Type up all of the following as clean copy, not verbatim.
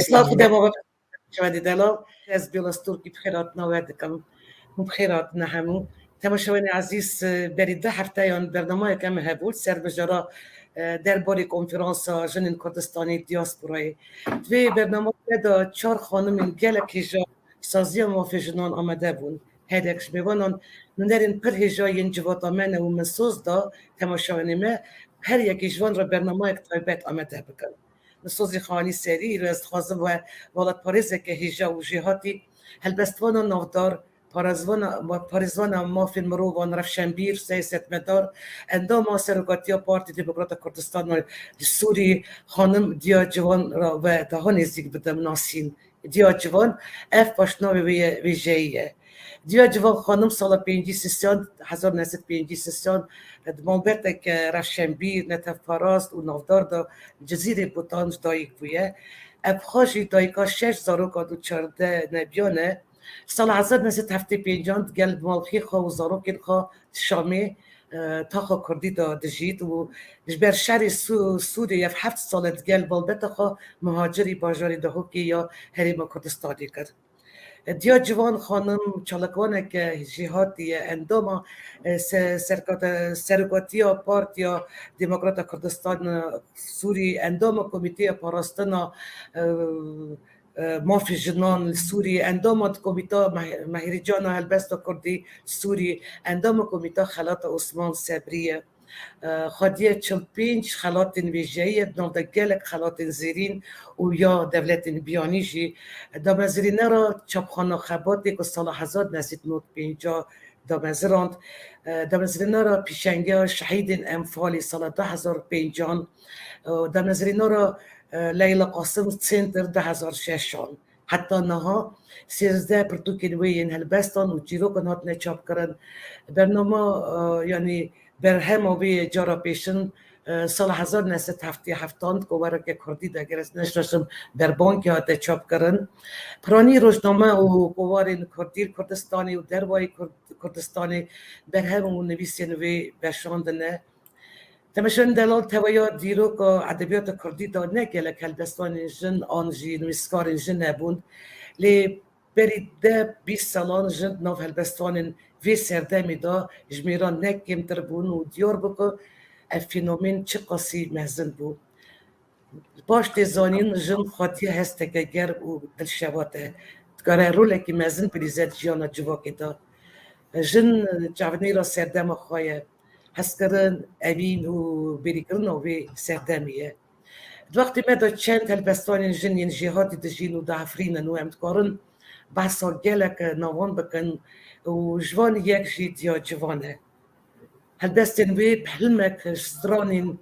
Slav دماغ شوادی دلو از بیلاس ترکی بخیرات نوادکم بخیرات نهمو تماشاوین عزیز برید ده هفته یان برنامه کم هبود سر بجرا درباره کنفرانس جنین کردستانی دیاسپورای دوی برنامه دا 4 خانم گلک هجا سازی موافق جنان آمده بون هدکش میوانان نندرین پر هجا ین جواتا منه و منسوز دا تماشاوینیمه هر یک جوان را برنامه اکتایبت آمده بکن نسوزی خانی سری رو از خوازم و ولاد پاریزه که هیجا و جهاتی هلبستوان نافدار پاریزوان مافین مروان رفشنبیر سیاست مدار اندام سرگاتیا پارتی دموکرات کردستان سوری خانم دیا جوان را و دهان نزدیک بدم ناسین دیا جوان اف پاشناوی ویژه‌ایه دیا جوان خانم سال 1950 دمانبرت که رفشنبیر نتف پاراست و نافدار دا جزیره بوتانج دایک بویه ابخاشی دایکا 6 زاروکا دو 14 نبیانه سال 1975 گل مالخی خو زاروکین خو شامی تاخو کردی دا دجید و جبر شهر سوریه 7 سال گل بالبت خو مهاجری باجاری دهوکی یا هریم کردستانی کرد دیا جوان خانم چالکوانه که جهاتی اندام سرگاتیا پارتیا دموکرات کردستان سوری اندام کمیته پاراستنا مافی جنان سوری اندام کمیته مهری جان هلبست کردی سوری اندام کمیته خلات عثمان صبریه خادیه 45 خلات ویژه‌ای بنام گلک خلات زیرین و یا دولت بیانیجی دامزرینه را چاپخانه خباتی که سال 1950 دامزراند دامزرینه را پیشنگه شهید انفالی سال 2050 دامزرینه را لیلا قاسم سنتر 2006 حتی نها 13 پرتوکیلوی هلبستان و جیروکن هات نچاپ کرن برنامه یعنی برهم وی جارا پیشن سال 1977 که ورک کردی دگر از نشرشم در بانک هات چاپ کرن پرانی روزنامه و قوارین کردی کردستانی و دروای کردستانی برهم و نویسین وی برشاندنه تمشون دلال تویا دیرو که ادبیات کردی دا نگله کلبستان جن آنجی نویسکار جن نبوند لی برید 20 سالان جن ناف هلبستان وی سردمی دا جمیران نکیم تربون و دیار بکن فینومن چه قاسی مهزن بود باش تزانین جن خاطی هسته که گر و دلشواته تکاره روله که مهزن بریزد جیانا جواکی دا جن جوانی را سردم خواهی هسکرن اوین و بریکرن و وی سردمیه وقتی مدا چند هلبستان جن ین جهادی دجین و دافرین و امتکارن بحثا گلک نوان بکن و جوان یک جید یا جوانه هلبستان وی بحلمک شترانین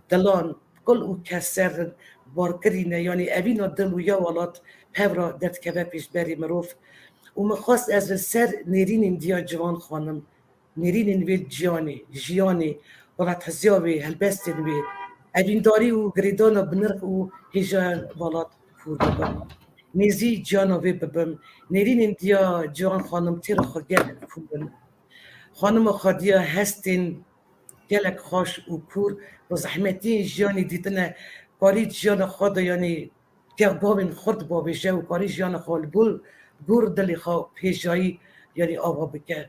دلان کل او کسر بارکرینه یعنی اوین دل و یا ولات پورا درد که پیش بری مروف و مخواست از سر نیرین دیا جوان خانم نیرین وی جیانی ولات هزیاوی هلبستان وی اوین داری و گریدان و بنرخ و هجان ولات فور ببن نیزی جانوی ببم نیرین دیا جوان خانم تیر خورگل فورن خانم خادیا هستین گلک خوش و کور و زحمتی جیانی دیدن کاری جیان خود یعنی که بابین خورد بابی جو کاری جیان خال بور دلی خواه پیشایی یعنی آبا بکر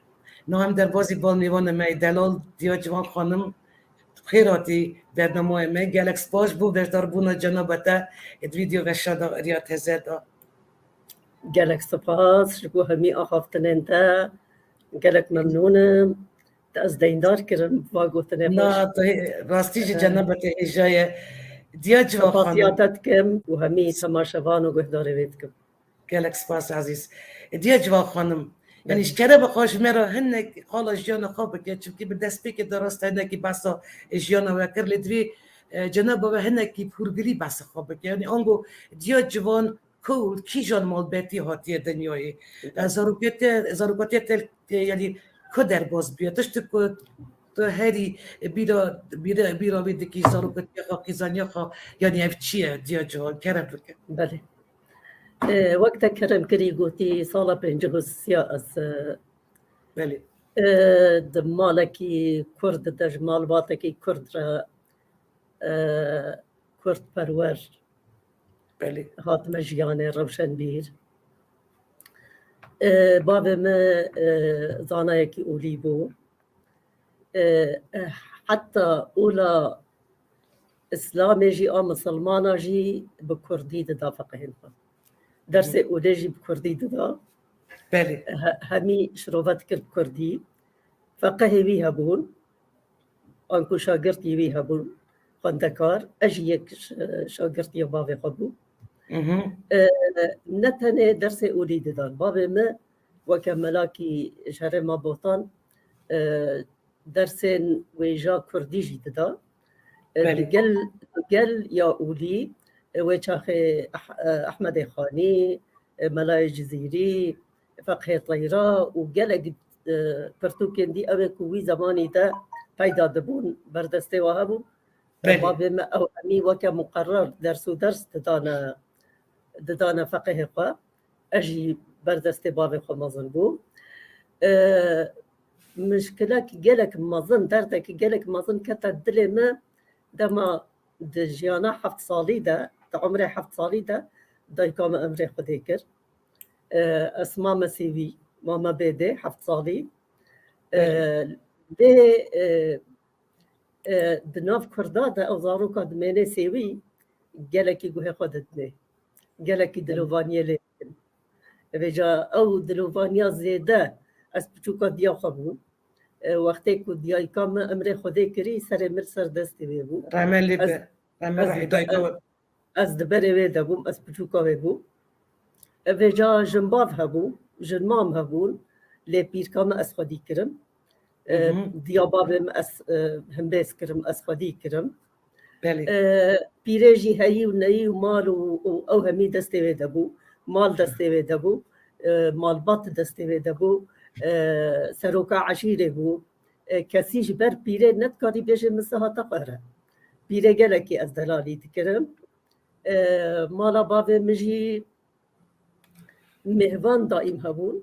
نه هم در بازی بال میوان می دلال دیا جوان خانم خیراتی برنامه می گلک سپاش بو بردار بونا جنابتا اد ویدیو وشادا ریات هزادا گلک سپاس شکو همی آخافتنین تا گلک ممنونم تا از دیندار کرم واگوتنه باش نه راستیج جنابتا ایجای دیا جوان خانم سپاسیاتت کم و همی تماشوان و گهداره وید کم گلک سپاس عزیز دیا جوان خانم یعنی اشکره بخواش مرا هنک قال جیان خواب که چونکی به دست پیک درست هنکی بسا جیان وکر لدوی جناب و هنکی پورگلی بس خواب که یعنی آنگو دیا جوان کول کی جان مال بیتی هاتی دنیایی زاروکتی یعنی کدر باز بیادش تو هری بیرا ویدی کی زاروکتی خاکی زنیا خوا یعنی اف چیه دیا جوان کرم بکن بله وقت کرم کری گوتی سالا 53 از بله مالکی کرد دج مال واتکی کرد را کرد پرور بله هات مجیانه روشن بیر باب ما زانه یکی اولی بو حتی اولا اسلام جی او مسلمان جی بکردی دا فقهن درس اولی جی بکردی دا بله همی شروفت کرد کردی فقهی وی هبون آنکو شاگرتی وی هبون خواندکار اجی یک شاگرتی باب خبو نتنه درس اولی دادن باب ما وكملاكي شهر ما بوطان درس ويجا كردي جددا قال يا أولي وشاخي أحمد خاني ملاي جزيري فقه طيرا وقال برتوكين دي أبي كوي زماني دا فايدا دبون بردستي وهبو باب ما أو أمي وكمقرر درس ددانا فقه خوا أجي بردستي باب خو مظن بو مشكلة قالك مظن دردك قالك مظن كتا دلي ما دما دجيانا حفت صالي دا عمري حفت صالي دا يقام أمري خديكر أسماء مسيوي ماما بيدي حفت صالي دي دناف كردا دا أو زاروكا دميني سيوي قالك يقوهي خدتني قالك دلوفانيا لي بجا او دلوفانيا زيادة اس بچوكا ديا خبو وقتی کو دیا کام امر خودی کری سر مر سر دست بو رحمان لب رحمان رحیدای کو از دبر و دبوم از بچوکا بو بجا جنباف هبو جنمام هبون لی پیر کام از خودی کرم دیا بابم از هم بیس کرم از خودی کرم پیرجی هایی و نئی و مال او همی دست و دبو مال دسته و دبو مال بات دسته و دبو سروکا عشیره بو کسیش بر پیره نتکاری بیشه مساحه تقره پیره گله که از دلالی تکرم مالا بابه مجی مهوان دائم هبون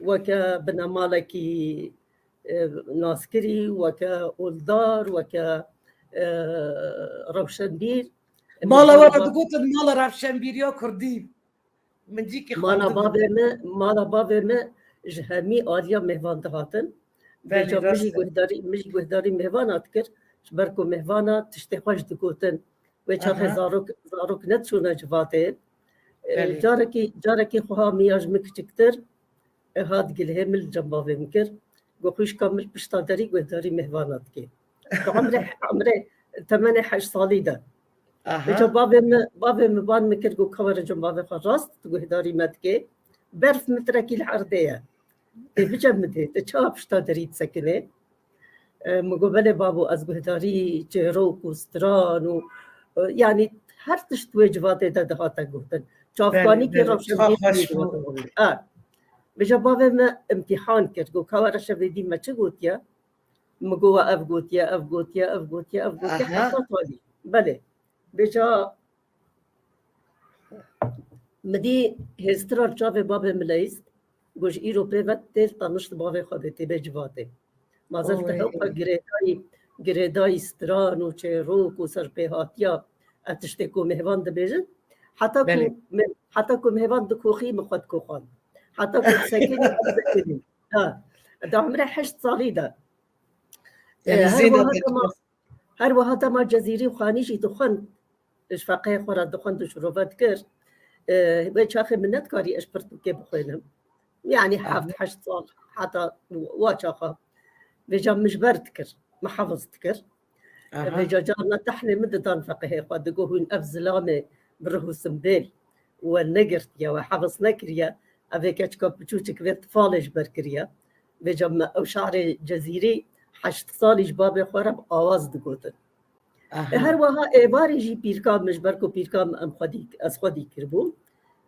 وکا بنا مالا کی ناسکری وکا اولدار وکا روشنبیر مالا ورد قلت مالا روشنبیر یا کردیم من جيكي مالا بابا ما جهمي آليا مهوان دهاتن بيجا مجي قهداري مهوانا تكر شبركو مهوانا تشتي خوش دقوتن ويجا زاروك نتشونا جواتين جاركي خوها مياج مكتكتر هاد قلهم الجنبابي مكر قوخوش كامل بشتا داري قهداري مهوانا تكي عمري 8 صالي ده بچه بابه مبان مکر گو کور جنبابه خراست گو هداری مدکه برف مترکی العرضیه بچه مده تچاب شتا دارید سکنه مگو بله بابو از گو هداری چهروک و ستران و یعنی هر تشت وجواته ده دهاتا گوتن چافکانی که روشن بید بچه بابه ما امتحان کرد گو کور شویدی ما چه گوتیا مگو اف گوتیا حتی طالی بله بجا مدي هسترار جاوه بابه ملايز گوش ایرو پیوت دل تنشت بابه خودتی بجواته ما زلت هوپا گریدای ستران و چهروک و سرپیهاتیا اتشتی کو مهوان ده بیجن حتی کو مهوان ده کوخی مخواد کوخان حتی کو سکنی سکنی ده عمره 8 صالي ده هر وهذا ما جزيري وخانيشي دخن اش فقيه خورا دخن دو شروفات كر بيت شاخي منت كاري اش برتو كي بخينهم يعني حافظ 8 صال حتى واشاخا بيجا مجبرت كر ما حفظت كر بيجا جارنا تحني مدتان فقيه خوا دقوهن افزلامي برهو سمبيل والنقرت يا وحفظ نكريا افيك اشكا بچوچك بيت فالج بركريا بيجا او شعر جزيري 8 صالي جبابي خورا آواز دقوتن هر وها ایواری جی پیرکام مجبر کو پیرکام ام خودی از خودی کربون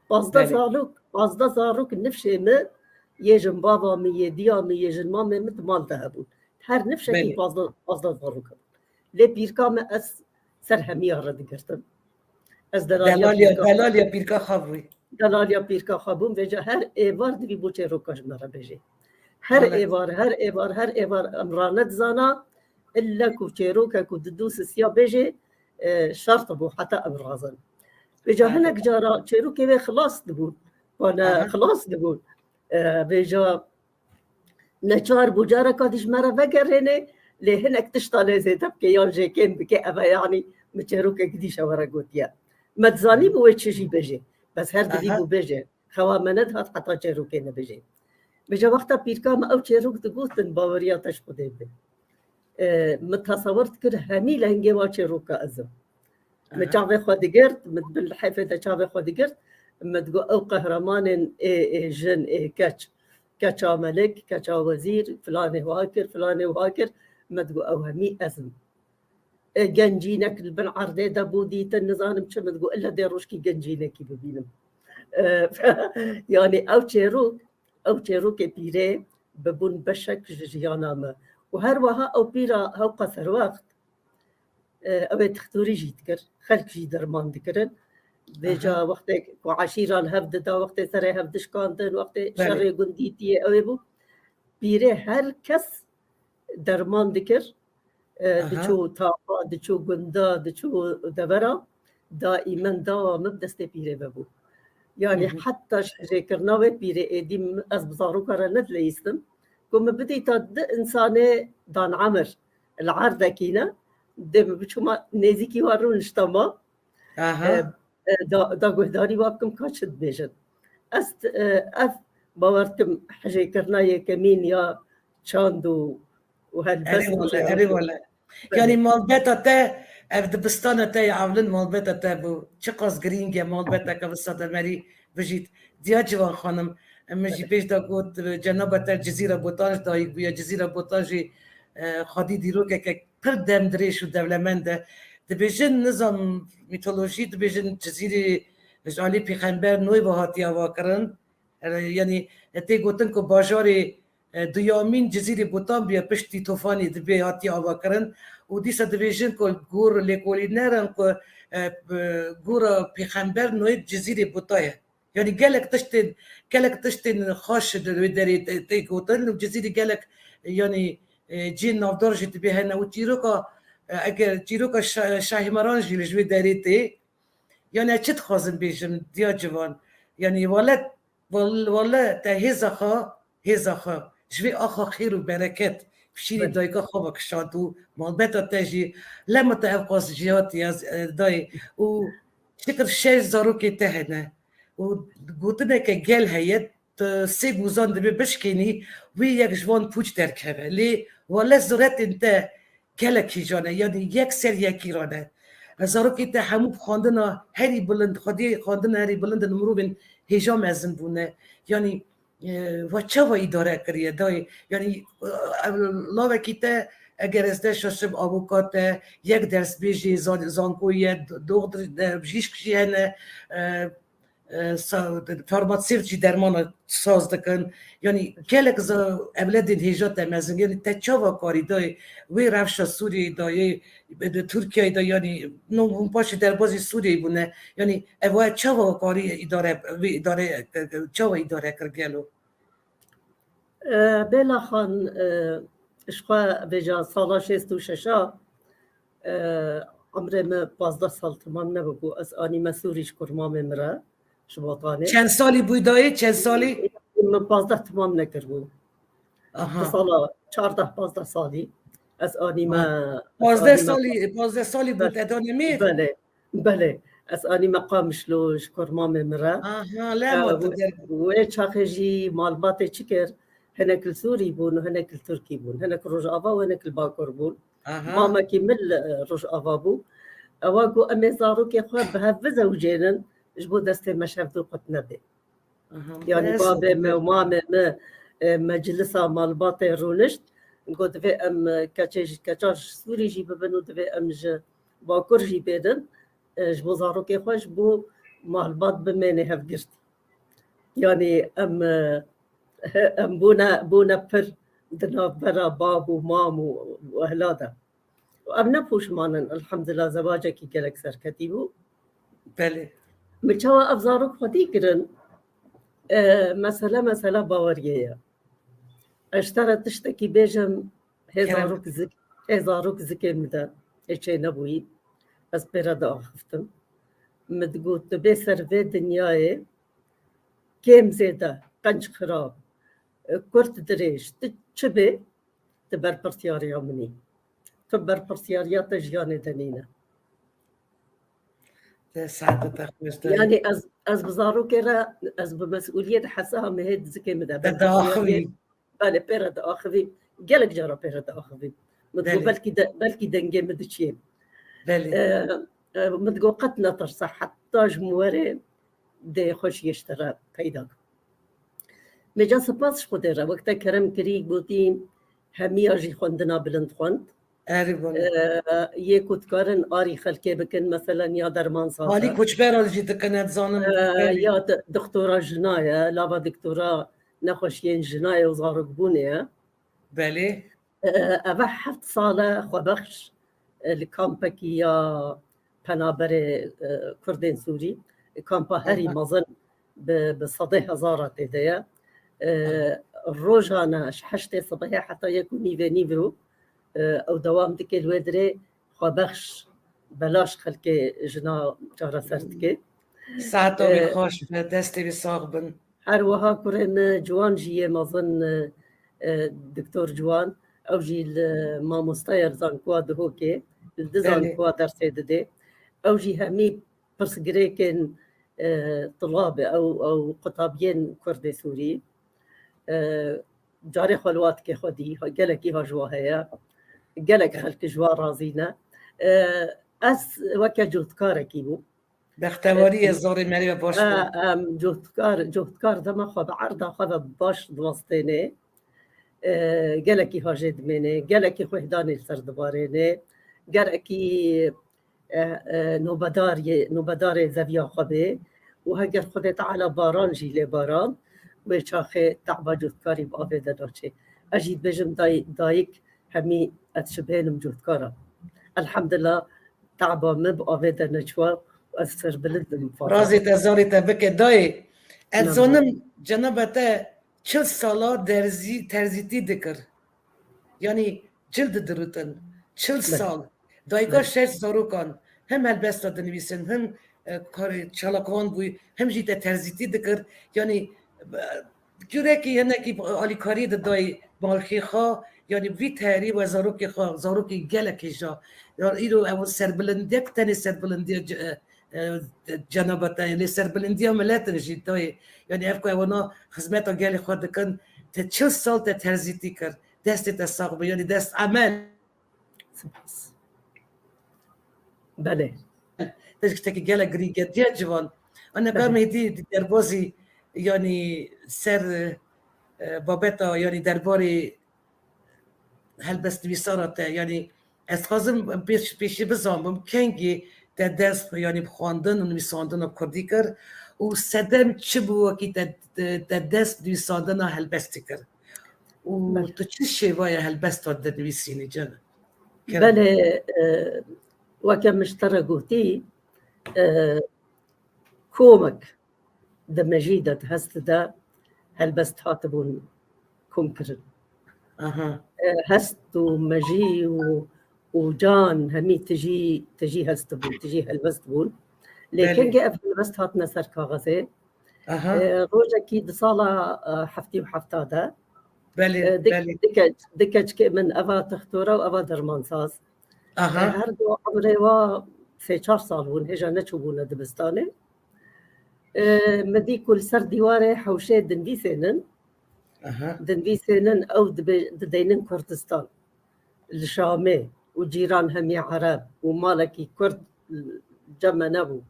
15 زاروک نفشه ما یجن بابا می دیا می یجن مام مت مال ده بود هر نفشه کی 15 زاروک لی پیرکام از سر همی آرد گرتم از دلالیا پیرکا خابوی دلالیا پیرکا خابون وجا هر ایوار دوی بوچه روکاش مرا بجه هر ایوار امرانت زانا إلا كوتشيروكا كوددوس سيا بيجي شرط بو حتى أبرازن بجا هناك جارا تشيرو كي خلاص دبون وانا خلاص دبون بجا نچار بوجارا كادش مرة فكر هنا لهناك تشتغل زي تبكي يون جي كين بكي أبا يعني متشاروك كديش ورا قوتيا ما تزاني بو تشي بجي بس هر دبي بو بجي خوا مند هات حتى تشاروك نه بجي بجا وقتا بيركام أو تشاروك تقولتن باوريا تشقدي به متصورت كر همي لهنجي وا تشاروك أزم متشافي خودي قرت بالحيفة تشافي خودي قرت متقو أو قهرمان جن كاتشا ملك كاتشا وزير فلان وهاكر فلان وهاكر ما تقول او همي ازم جنجينك البن عرضي دبودي النظام مش ما تقول الا ديروشكي جنجينك ببينم يعني او تشيروك بيري ببون بشك جيانا ما وهروها او بيرا او قصر وقت او تختوري جيتكر خلق جي درمان ذكرن بيجا وقت وعشيران هفد دا وقت سري هفدش كاندن وقت شري قنديتي أويبو بيري هر كس درمان ذكر دچو تاقا دچو قندا دچو دبرا دائما دوام بدست بيري ببو يعني حتى شكرناوي بيري ايدي از بزارو كارا ندليستم كم بدي تاد انساني دان عمر العرضة كينا دم بچوما نيزيكي وارون اشتما دا گهداری وابکم کاشت بیشن است اف باورتم حاجه کرنای کمین یا چاندو و هالبس ولا يعني مال بيتا تا اف دبستانه تا يعملن مال بيتا تا بو چقاس گرینگ مال بيتا كبسات المري بجيت ديا جوان خانم مجي بيش دا قلت جنابه تا جزيره بوتاج دا يبيا جزيره بوتاج خادي ديروكا ك پردم دريش و دولمنده دبیجن نظام میتولوژی دبیجن جزیره جالی پیغمبر نوی با هاتی آوا کرن یعنی تی گوتن که باجار دویامین جزیره بوتان بیا پشتی توفانی دبی هاتی آوا کرن و دیسا دبیجن که گور لیکولی نرن که گور پیغمبر نوی جزیره بوتایه یعنی گلک تشتین خاش داری تی گوتن و جزیره گلک یعنی جین نافدار جی دبی هنه و تیروکا اگر چیروک شاهمران جیل جوی دریتی یعنی چت خوازم بیشم دیا جوان یعنی والا تا هزاخا جوی آخا خیر و برکت فشیری دایگاه خواب کشادو مالبتا تاجی لما تا افقاس جیاتی از دای و شکر 6,000 که تهنه و گوتنه که گل هید سی گوزان دبی بشکنی وی یک جوان پوچ درکه لی والا زورت انت گلکی جانه یعنی یک سر یکی رانه زاروکی تا همو خواندن هری بلند خواندن هری بلند نمرو بین هجام ازم بونه یعنی و چه و اداره کریه دای یعنی لاوکی تا اگر ازده شاشم آبوکات یک درس بیجی زانکوی دکتر بجیشکشی هنه فارماسیوتی درمان ساز دکن یعنی گلک ز اولادین هجات مزن یعنی تچاوا کاری دای وی رفش سوری دای ترکیه دای یعنی نون پاش در بازی سوری بونه یعنی اوه چاوا کاری اداره چاوا اداره کرگلو بلا خان اشقا بجا سالا 66 عمره ما 15 سال تمام نبگو از آنی مسوریش کرمام مره شباطانه چند سالی بود دایی؟ چند سالی؟ من 15 تمام نکردم. سالا 14-15 سالی از آنی ما 15 سالی بود ادانه میر؟ بله از آنی مقام شلوش کرمام مره و چاخجی مالبات چکر هنک سوری بون و هنک ترکی بون هنک رجاوا و هنک باکر بون ماما کی مل رجاوا بو اواگو امیزارو که خواب به هفته زوجینن جبو دست مشهد قط نبي يعني بابا ما وماما ما مجلسها مالباط رونشت نقول في ام كاتش سوري جيب بنو في ام باكر جيبدن جبو زارو كي خوش بو مالباط بماني هفقرت يعني ام بونا بر دنا برا بابو مامو واهلاده وام نبوش مانن الحمد لله زواجك كلك سركتيبو بله مچوا افزارو خودی کرن مسئله باوریه اشترت تشتکی بیجم هزاروک زکی مده هیچی نبوید از پیرا دا آخفتم مدقوت تبي سرفي دنياي كيم زيدا قنج خراب كرت دريش تشبي تبر برتياريا مني تبر برتياريا تجياني دنينا سعادتك خوش دایی يعني از بزارو كرا از بمسؤولية حسها مهد زكي مدا ده آخوی بله بيرد آخوي قالك جرى بيرد آخوي مدقو بله بلكي دنجي مدشين بله مدقو قتنا ترصح حتى جموري دي خوش يشترى قيدك مجا سپاس خودره وقتا کرم کری بودیم همی آجی خوندنا بلند خوند اربون یکوت کارن آری خلکه بکن مثلا یا درمان حالی سازه کچ برال جی دکنت زانم یا دکتورا جنایه لاوا دکتورا نخوشین جنایه و زارق بونه بله اوه 7 ساله خوبخش لکامپکی یا پنابر کردین سوری کامپا هری مزن بصده هزارات ایده روزانه حشته صباحي حتى يكون نيفرو او دوام ديك الودري خبخش بلاش خلك جنا جارة سرتك ساعتا بی خوش به دستی بی ساق بن هر وها كورن جوان جي مظن دكتور جوان او جي ما مستير زان كواد هوكي الدزان كواد درسي دي او جي همي برسجريكن طلاب او قطابين كردي سوري جاري خلوات كي خدي قالك ها جواهيا قالك خلك جوا رازينا اس وكا جوتكاركي بو بختواری زوری مری باش جوتكار دما خو بعرضه خو باش دوستيني قالك ها جد مني قالك خو هداني سردباريني قالك نوبدار زاوية خبي وهجر خدت على باران جيلي باران وشاخه تعبا جوتكاري بآفيدا داشي أجيد بجم دايك همي أتشبهنم جوتكارا الحمد لله تعبا مب آفيدا نجوا وأسر بلدم رازي تزاري تبكي داي اتزانم جنابتا 40 سالا ترزیتی دکر یعنی جلد دروتن 40 سال دایگاه 6 زاروکان هم هلبستا دنویسن هم کار چالاکوان بوی هم جیتا ترزیتی دکر یعنی جوره که یعنی که آلیکاری دای مالخی خواه یعنی وی تحری و زاروکی خواه زاروکی گلکی جا ایرو او سربلندی کتنی سربلندی جنابتا یعنی سربلندی ملتن جیتای یعنی افکو اونا خدمتا گلی خود دکن تا 40 سال تا ترزیتی کرد دست تساقب یعنی دست عمل سپاس بله تشكي جالا جريجات يا جوان انا قام هدي دربازي يعني سر بابتا يعني درباري هل بس نویسارات يعني استخازم پیشی بزنم کنگی در درس يعني بخواندن و نویساندن کردی کرد و صدم چه بود که در درس نویساندن هل بستی کرد و تو چه شیوه هل بست در نویسینی جانا بله وكم اشترقوتي كومك دا مجيدة هست دا هل بس تهاتبون كومكرن هست ومجي وجان همي تجي هستبون تجي هل بس تبون لكن جاء في بس هاتنا سر كاغذي روجا كي دصالة حفتي وحفتا دا بله دكج من أفا تختورة وأفا درمان ساز هر دو عمره و 3-4 سال بون هجا نچوبونه دبستانه مدي كل سر ديواره حوشه دنبيسينن دنبيسينن او ددينن كردستان الشامي وجيران همي عرب ومالكي كرد جمع نبو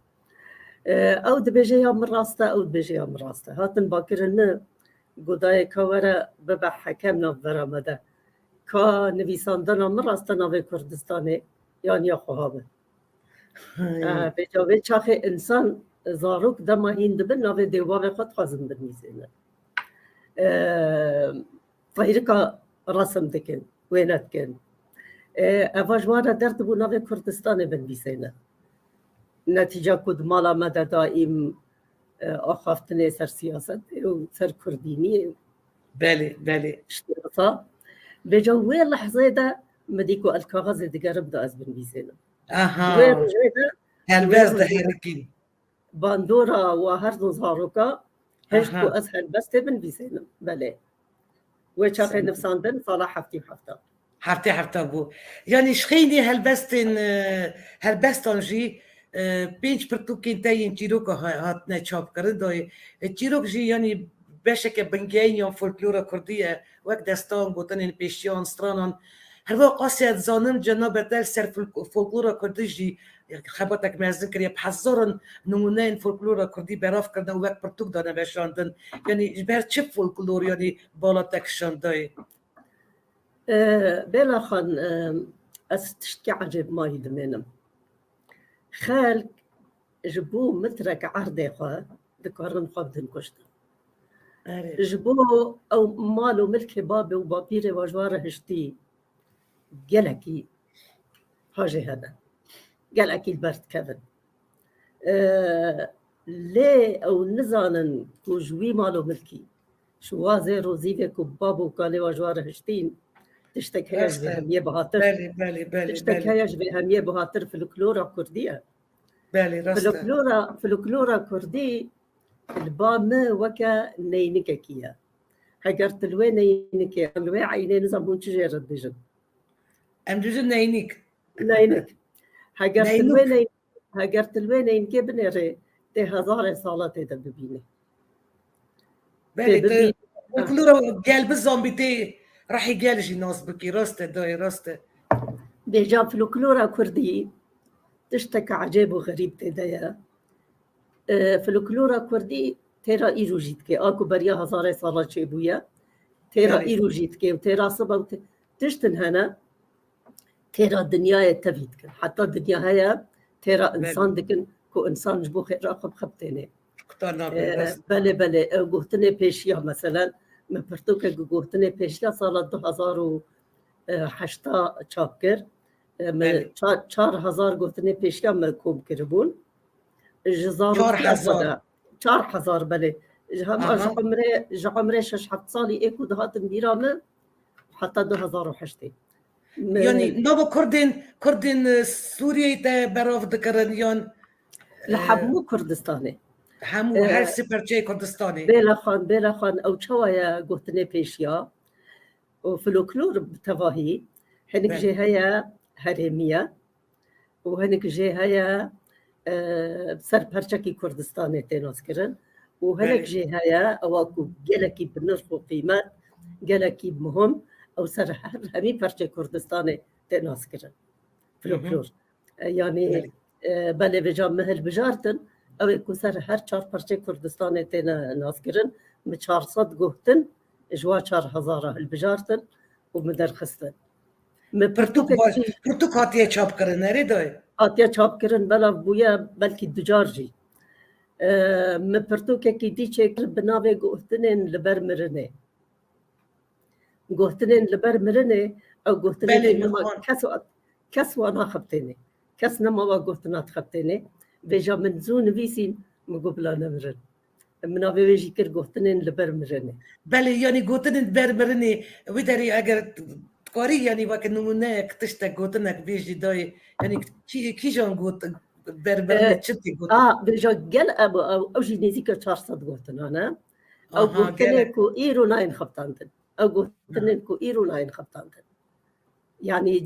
او دبيجيها من راسته او دبيجيها من راسته هاتن باكرن قداي كورا ببع حكمنا برامده كا نویساندن من راسته ناوی کردستانه یعنی یا خوابه به جاوی چاخ انسان زاروک دما هند بن ناوی دیواب خود خازم بنویسینه طایرکا رسم دکن وینت کن اواجوارا درد بو ناوی کردستانه بنویسینه نتیجه کد مالا مده دائم آخافتنه سر سیاست و سر کردینی بله اشتراطا بجوّي اللحظة ده مديكو الكاغذ اللي قرب ده أزبن بيزينا هالباز ده حركين باندورا و هر دو زاروكا هشت أها. بو أسهل بس تبن بيسينم بله ويشاخي نفساندن صلاح حفتي حفتا حفتي بو يعني شخيني هالبستان جي بينج برتوكين تاين تيروكا هات نتشاب كردوي تيروك جي يعني باشك بنجاين فولكلورا كردية وك دستان قوتن بيشيان سترانان هر وقت آسيا زانم جناب دل سر فولكلورا كردي جي خباتك مازن كريا بحزرن نمونين فولكلورا كردي براف كردن وك برتوك دانا باشاندن يعني بير تشيب فولكلور يعني بالا تكشان داي بلا خان أستشتكي عجب ماي دمينم خالك جبو مترك عرضي خواه ذكرن خبدن كشتن جبو أو مالو ملكي بابي وبابيري وجواره هشتي قلقي حاجة هذا قلقي البرد كذن ليه أو نزانن كوجوي مالو ملكي شو وازير وزيفك وبابو كالي وجواره هشتين تشتك هيش بهمية بهاتر بالي تشتك هيش بهمية بهاتر فلكلورا كردية بالي راسته فلكلورا كردي البام وكا نينككيا هجرت الوي نينكي الوي عينين زبون تجير الدجن ام دجن نينك هجرت الوي نينكي بنيري تي هزار صالات تدبيني بالي فلكلورا قال بالزومبي تي راح يقال جي ناس بكي راسته داي راسته ديجا فلكلورا كردي تشتك عجيب وغريب تدايا فلكلورا كردي تيرا إيرو جيتكي آكو بريا هزار صالات شيبويا تيرا إيرو جيتكي وتيرا صبا تشتن هنا تيرا الدنيا تفيدك حتى الدنيا هيا تيرا إنسان دكن كو إنسان جبو خير راقب خبتيني بله قوتني بيشيا مثلا ما برتوك قوتني بيشيا صالات 2008 چاپکر 4000 گفتنی پیشکم مکوب کربون 4000 بله هم عمره 6-7 سالی ایکو دهاتن بیرامه حتی 2008 يعني نوبو كردين سوريا تا براف دكرانيان لحبمو كردستاني همو هر سپرچه كردستاني بلا خان او چوايا گفتني پیشيا وفلوكلور بتواهي هنك جي هيا هرمية وهنك جي هيا سر پرچكي كردستاني تناس كرن وهنك جي هيا اواكو جلكي بنرخ وقيمات جلكي مهم او سر همي پرچه كردستاني تناس كرن فلوكلور يعني بله بجام مهل بجارتن او يكون سر هر 4 پرچه كردستاني تناس كرن م 400 گوهتن جوا 4000 البجارتن ومدرخستن پرتوک هاتیه چاپ کرن نری دای هاتیه چاپ کرن بلا بویا بلکی دجار جی من پرتوک کی دی چکر بناوی گوهتنین لبر مرنه او گوهتنین کس وانا خبتینه کس نما و گوهتنات خبتینه بجا منزون ویسین مگو بلا نمرن مناوی ویجی کر گوهتنین لبر مرنه بله یعنی گوهتنین لبر مرنه ویداری اگر کاری یعنی وقت نمونه اکتشت گوهتنک بیجی دای یعنی کی جان گوهتن بربرنه چتی گوهتن بجا گل او جی نزیک 400 گوهتنانه او گوهتنه کو ایرو ناین خبتاندن او گوهتنین کو ایرو ناین خبتاندن يعني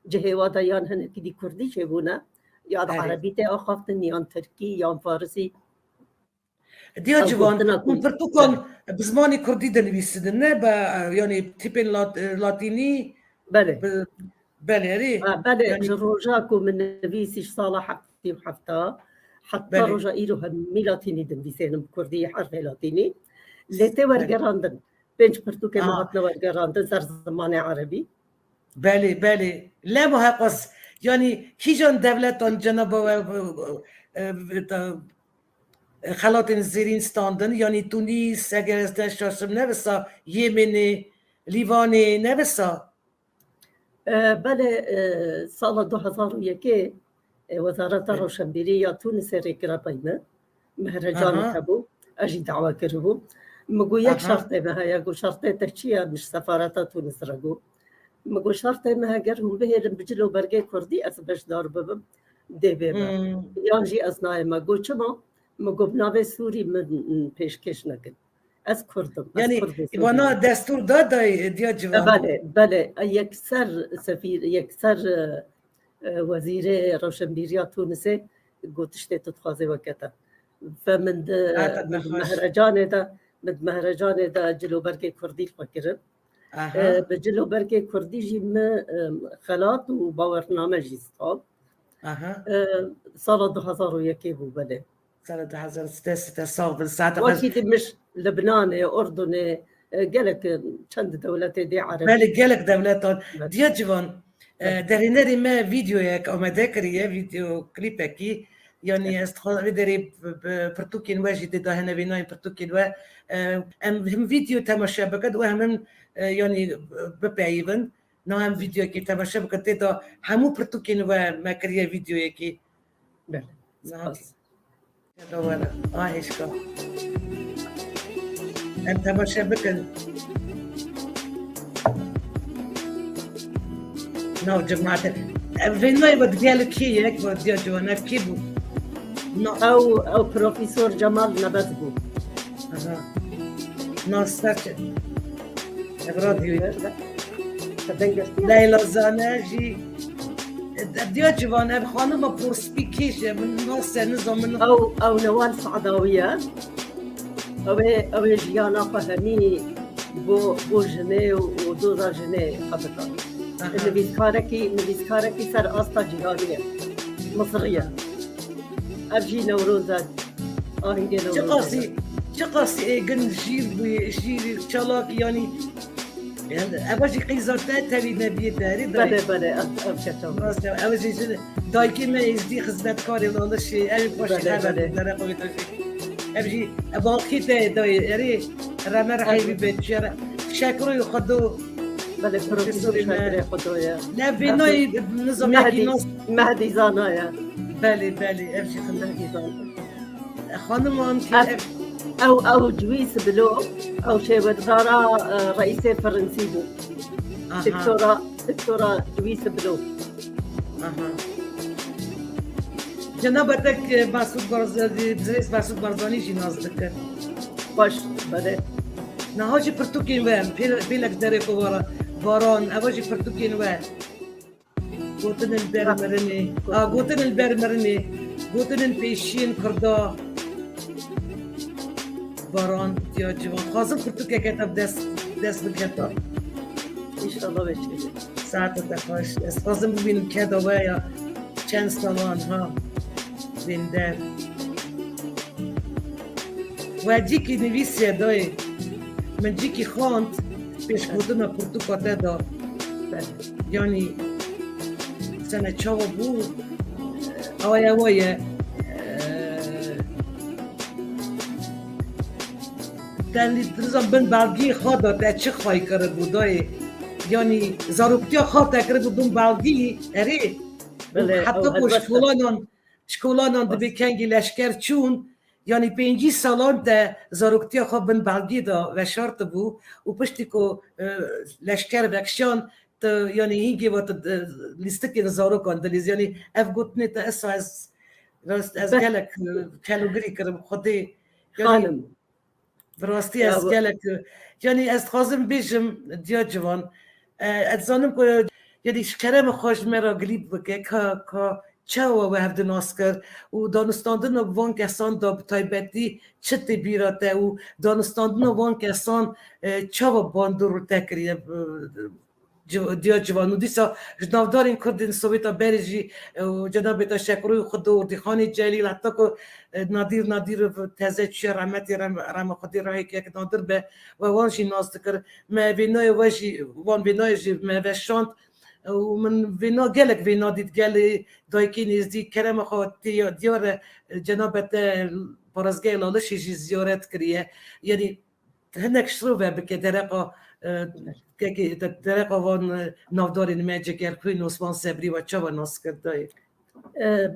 جهوادا يان هن كدي كردي شبونا يان عربي تا اخافتن يان تركي يان فارسي ديا جوان برتوكون بزماني كردي دنويسدن با يعني تيبين لاتيني بله ري بله يعني روجاكو من نبيسيش صالح حفتا حتى رجا إيرو همي لاتيني دنويسينم كردي حرف لاتيني لتي ورقراندن بنش برتوكي مهاتنا ورقراندن سر زمان عربي بله لا محقص يعني كيجان دولتان جناب خلاتن زيرين ستاندن يعني تونس اگر ازده شاشم نوسا يمن ليوان نوسا بله سال 2001 وزارت روشنبیری تونس رکرا بینه مهرجان تبو اجي دعوه كرهو مگو یک شرطه به یک شرطه تچیا مش سفارت تونس رگو مگو شرطه ما هجرهم بهرم بجلو برگه کردی از بش دار ببم دی بیبه یان جی از نای ما گو چما ما گو بناوه سوری من پیشکش نکن از کردم یعنی ایوانا دستور داد دیا جوان بله یکسر سفیر یکسر وزیر روشنبیریا تونسه گوتشته تتخوازه وکتا فمن مهرجان دا جلو برگ کردی فکرم به جلو برگ کردی جی خلات و باورنامه جی ستال سال 2001 بو بله سال 2006 سال بالساعة وقتی مش لبنان اردن قالك چند دولت دی عربی بله قالك دولتان دیا جوان در اینری ما ویدیو یک آمده کریه ویدیو کلیپکی یعنی استخدام داری پرتوکین واجی دیده هنوینای پرتوکین و هم ویدیو تماشا بکد و هم یعنی بپیون نه هم ویدیو کی تماشا بکد دیده همو پرتوکین و ما کریه ویدیو یکی بله دولا آهشکا هم تماشا بکن نو جماعة فين ما يبغى ديالو كي يكبر ديال جوانا كي بو او بروفيسور جمال نبذبو نو ستارت راديو ليلى زاناجي ديال جوانا خانم بورسبيكيش من ناس نظام من او نوال صعداوية او جيانا فهمي بو جنيه ودوزا جنيه خبطان نویسکارکی سر آستا جیهانیه مصریه ارجی نوروزت آهنگ نوروزت چه قاسی گن جیر چالاک یعنی اوجی قیزاته تری نبیه داری بله افشتم اوجی دایکی من ازدی خدمتکاری لالشی اوی پاشی خبر داره قوی تاشی اوجی باقی دای اری رمر حیبی بچه شکروی خودو بله پروفیسور شاکر خدایا نه بینای نظام مهدی زانایا بله افشی مهدی زانایا خانم هم که او جویس بلو او شیبدارا رئیس فرنسی بو دکتورا جویس بلو جنابتك مسعود بارزانی بزرس مسعود بارزانی جی نازدکه باش بله نهاجی پرتوکین وام پیلک داره کوارا باران اواجی پرتوکین وام گوتن البرمرنی گوتن پیشین کردا باران یا جوان خواستم پرتوکه کتاب دست بکتا انشالله بشه ساعت دخواش خواستم ببینم که دوه یا چند سالان ها زنده و جی که نویسیه دای من جی که خواند پیش بودن پرتوکاته دا یعنی سنه چاو بود اوایه دلیل درزم بن بلگی خواه داده چه خواهی کرد بودای یعنی زاروکتیا خواه تکرد بودن بلگی اره حتی که شکولانان دبی کنگی لشکر چون یعنی 5 سالان ده زاروکتیا خواه بن بلگی دا و شرط بود و پشتی که لشکر بکشان یعنی هینگی و لیستکی زاروکان دلیز یعنی اف گوتنی تا اسا از گلک کلوگری کرم خودی خانم براستی از گلک یعنی از خواستم بیشم دیا جوان از زانم که یعنی شکرم خوش مرا گلیب بگه که چه و هفته ناسکر و دانستاندن وان کسان دا تایبتی چه بیراته و دانستاندن وان کسان چه و باندور تکریه دیا جوانو دیسا جنابدارین کردین سویتا بریجی و جناب تشکروی خود و دیخانی جلیل حتی که نادیر تازه چی رحمتی رحم خودی راهی که نادر به و وانشی ناز دکر ما وینای واشی وان وینای جی ما وشاند و من وینا گلک وینا دید گلی دایکی نیزدی کرم خود دیار جناب پارزگاه لالشی جی زیارت کریه یعنی هنک شروع بکه درقا که درق وان نافدارین ما جگرخوین عثمان صبری و چه و ناس کرده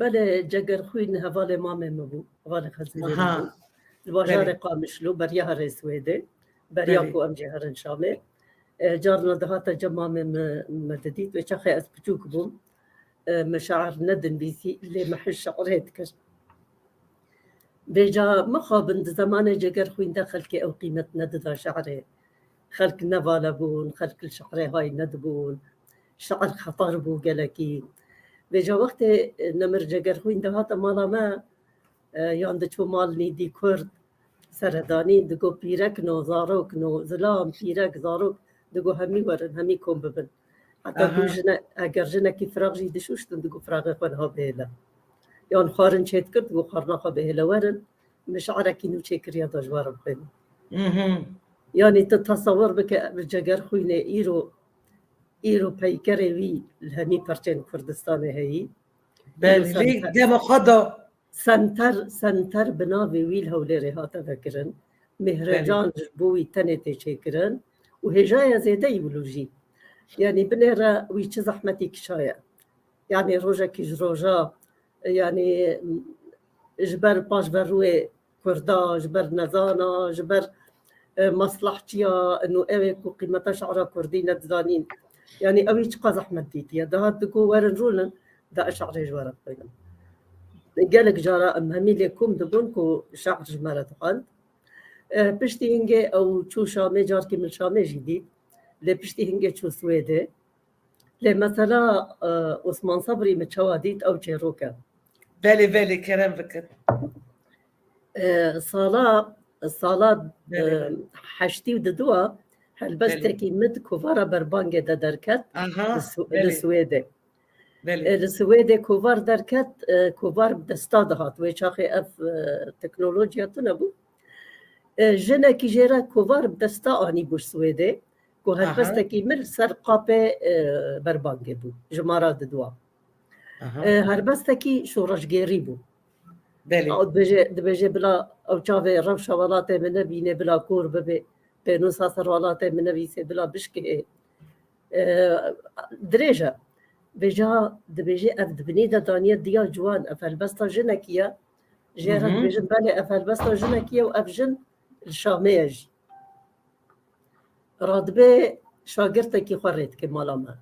بله جگرخوین حوال مامه مبو حوال خزمه مبو الواجار قامشلو بریا هر سویده بریا کو ام جهرن شامه جارنا دهات جمام مددید و چخه از بچوک بوم مشاعر ندن بيسي اللي محل شعريت كر بيجا مخابند زمان جگر خوين دا خلق او قيمة نددا شعري خلق نفالا بون خلق الشعري هاي ندبون شعر خطر بو قلكي بيجا وقت نمر جگر خوين دا هاتا مالا ما ياند چو مال نيدي كرد سرداني دقو بيرك نو زاروك نو زلام بيرك زاروك دقو همي ورن همي كوم ببن حتى جنا اگر جنا كي فراغ جي دشوش دقو فراغ خونها بهلا يان خارن شيت كرد دقو خارنها بهلا ورن مشعرك انو تشكر يا دجوار بخيل يعني تتصور بك بالجگر خوينه ايرو بيكري وي الهمي برچن كردستان هي بلي دم خدا سنتر بناوي ويل هوليري هاتا فكرن مهرجان بوي تنتي شكرن وهجايا زيدا يولوجي يعني بنيرا ويش زحمتي كشايا يعني روجا كيج روجا يعني جبر باش بروي كردا جبر نزانا جبر مصلحتيا انه اويكو قيمتا شعرا كردينا تزانين يعني اويش زحمت ديتيا دا هاتكو ورن رولن دا اشعري جوارا بينهم قالك جارا همي لكم دبونكو شعر جمالة خان بشتي هنجي او شو شامي جاركي من شامي جديد لي بشتي هنجي شو سويدي لي مثلا عثمان صبري متشواديت او تشيروكا بالي كلام فكر صالات حشتي وددوا هلبستكي مد كوفارا بربانجي دا دركت السويدي السويدي كوفار دركت كوفار بدستادهات ويشاخي اف تكنولوجيا تنبو جنا كي جيرا كوفار بدستا اني بوش سويدي كو هلبستكي مل سر قابي بربانجي بو جمارات ددوا هلبستكي شورش جيري بو او دبجي بلا او تشافي روشا ولاتي من نبيني بلا كور ببي بينوسا سر ولاتي من نبيسي بلا بشكي دريجة بجا دبجي اف دبني دا دانيا ديا جوان افل بستا جنكيا جيرا دبجن بالي افل بستا جنكيا وافجن الشاميج رادبي شاگرتكي خوريت كي مالاما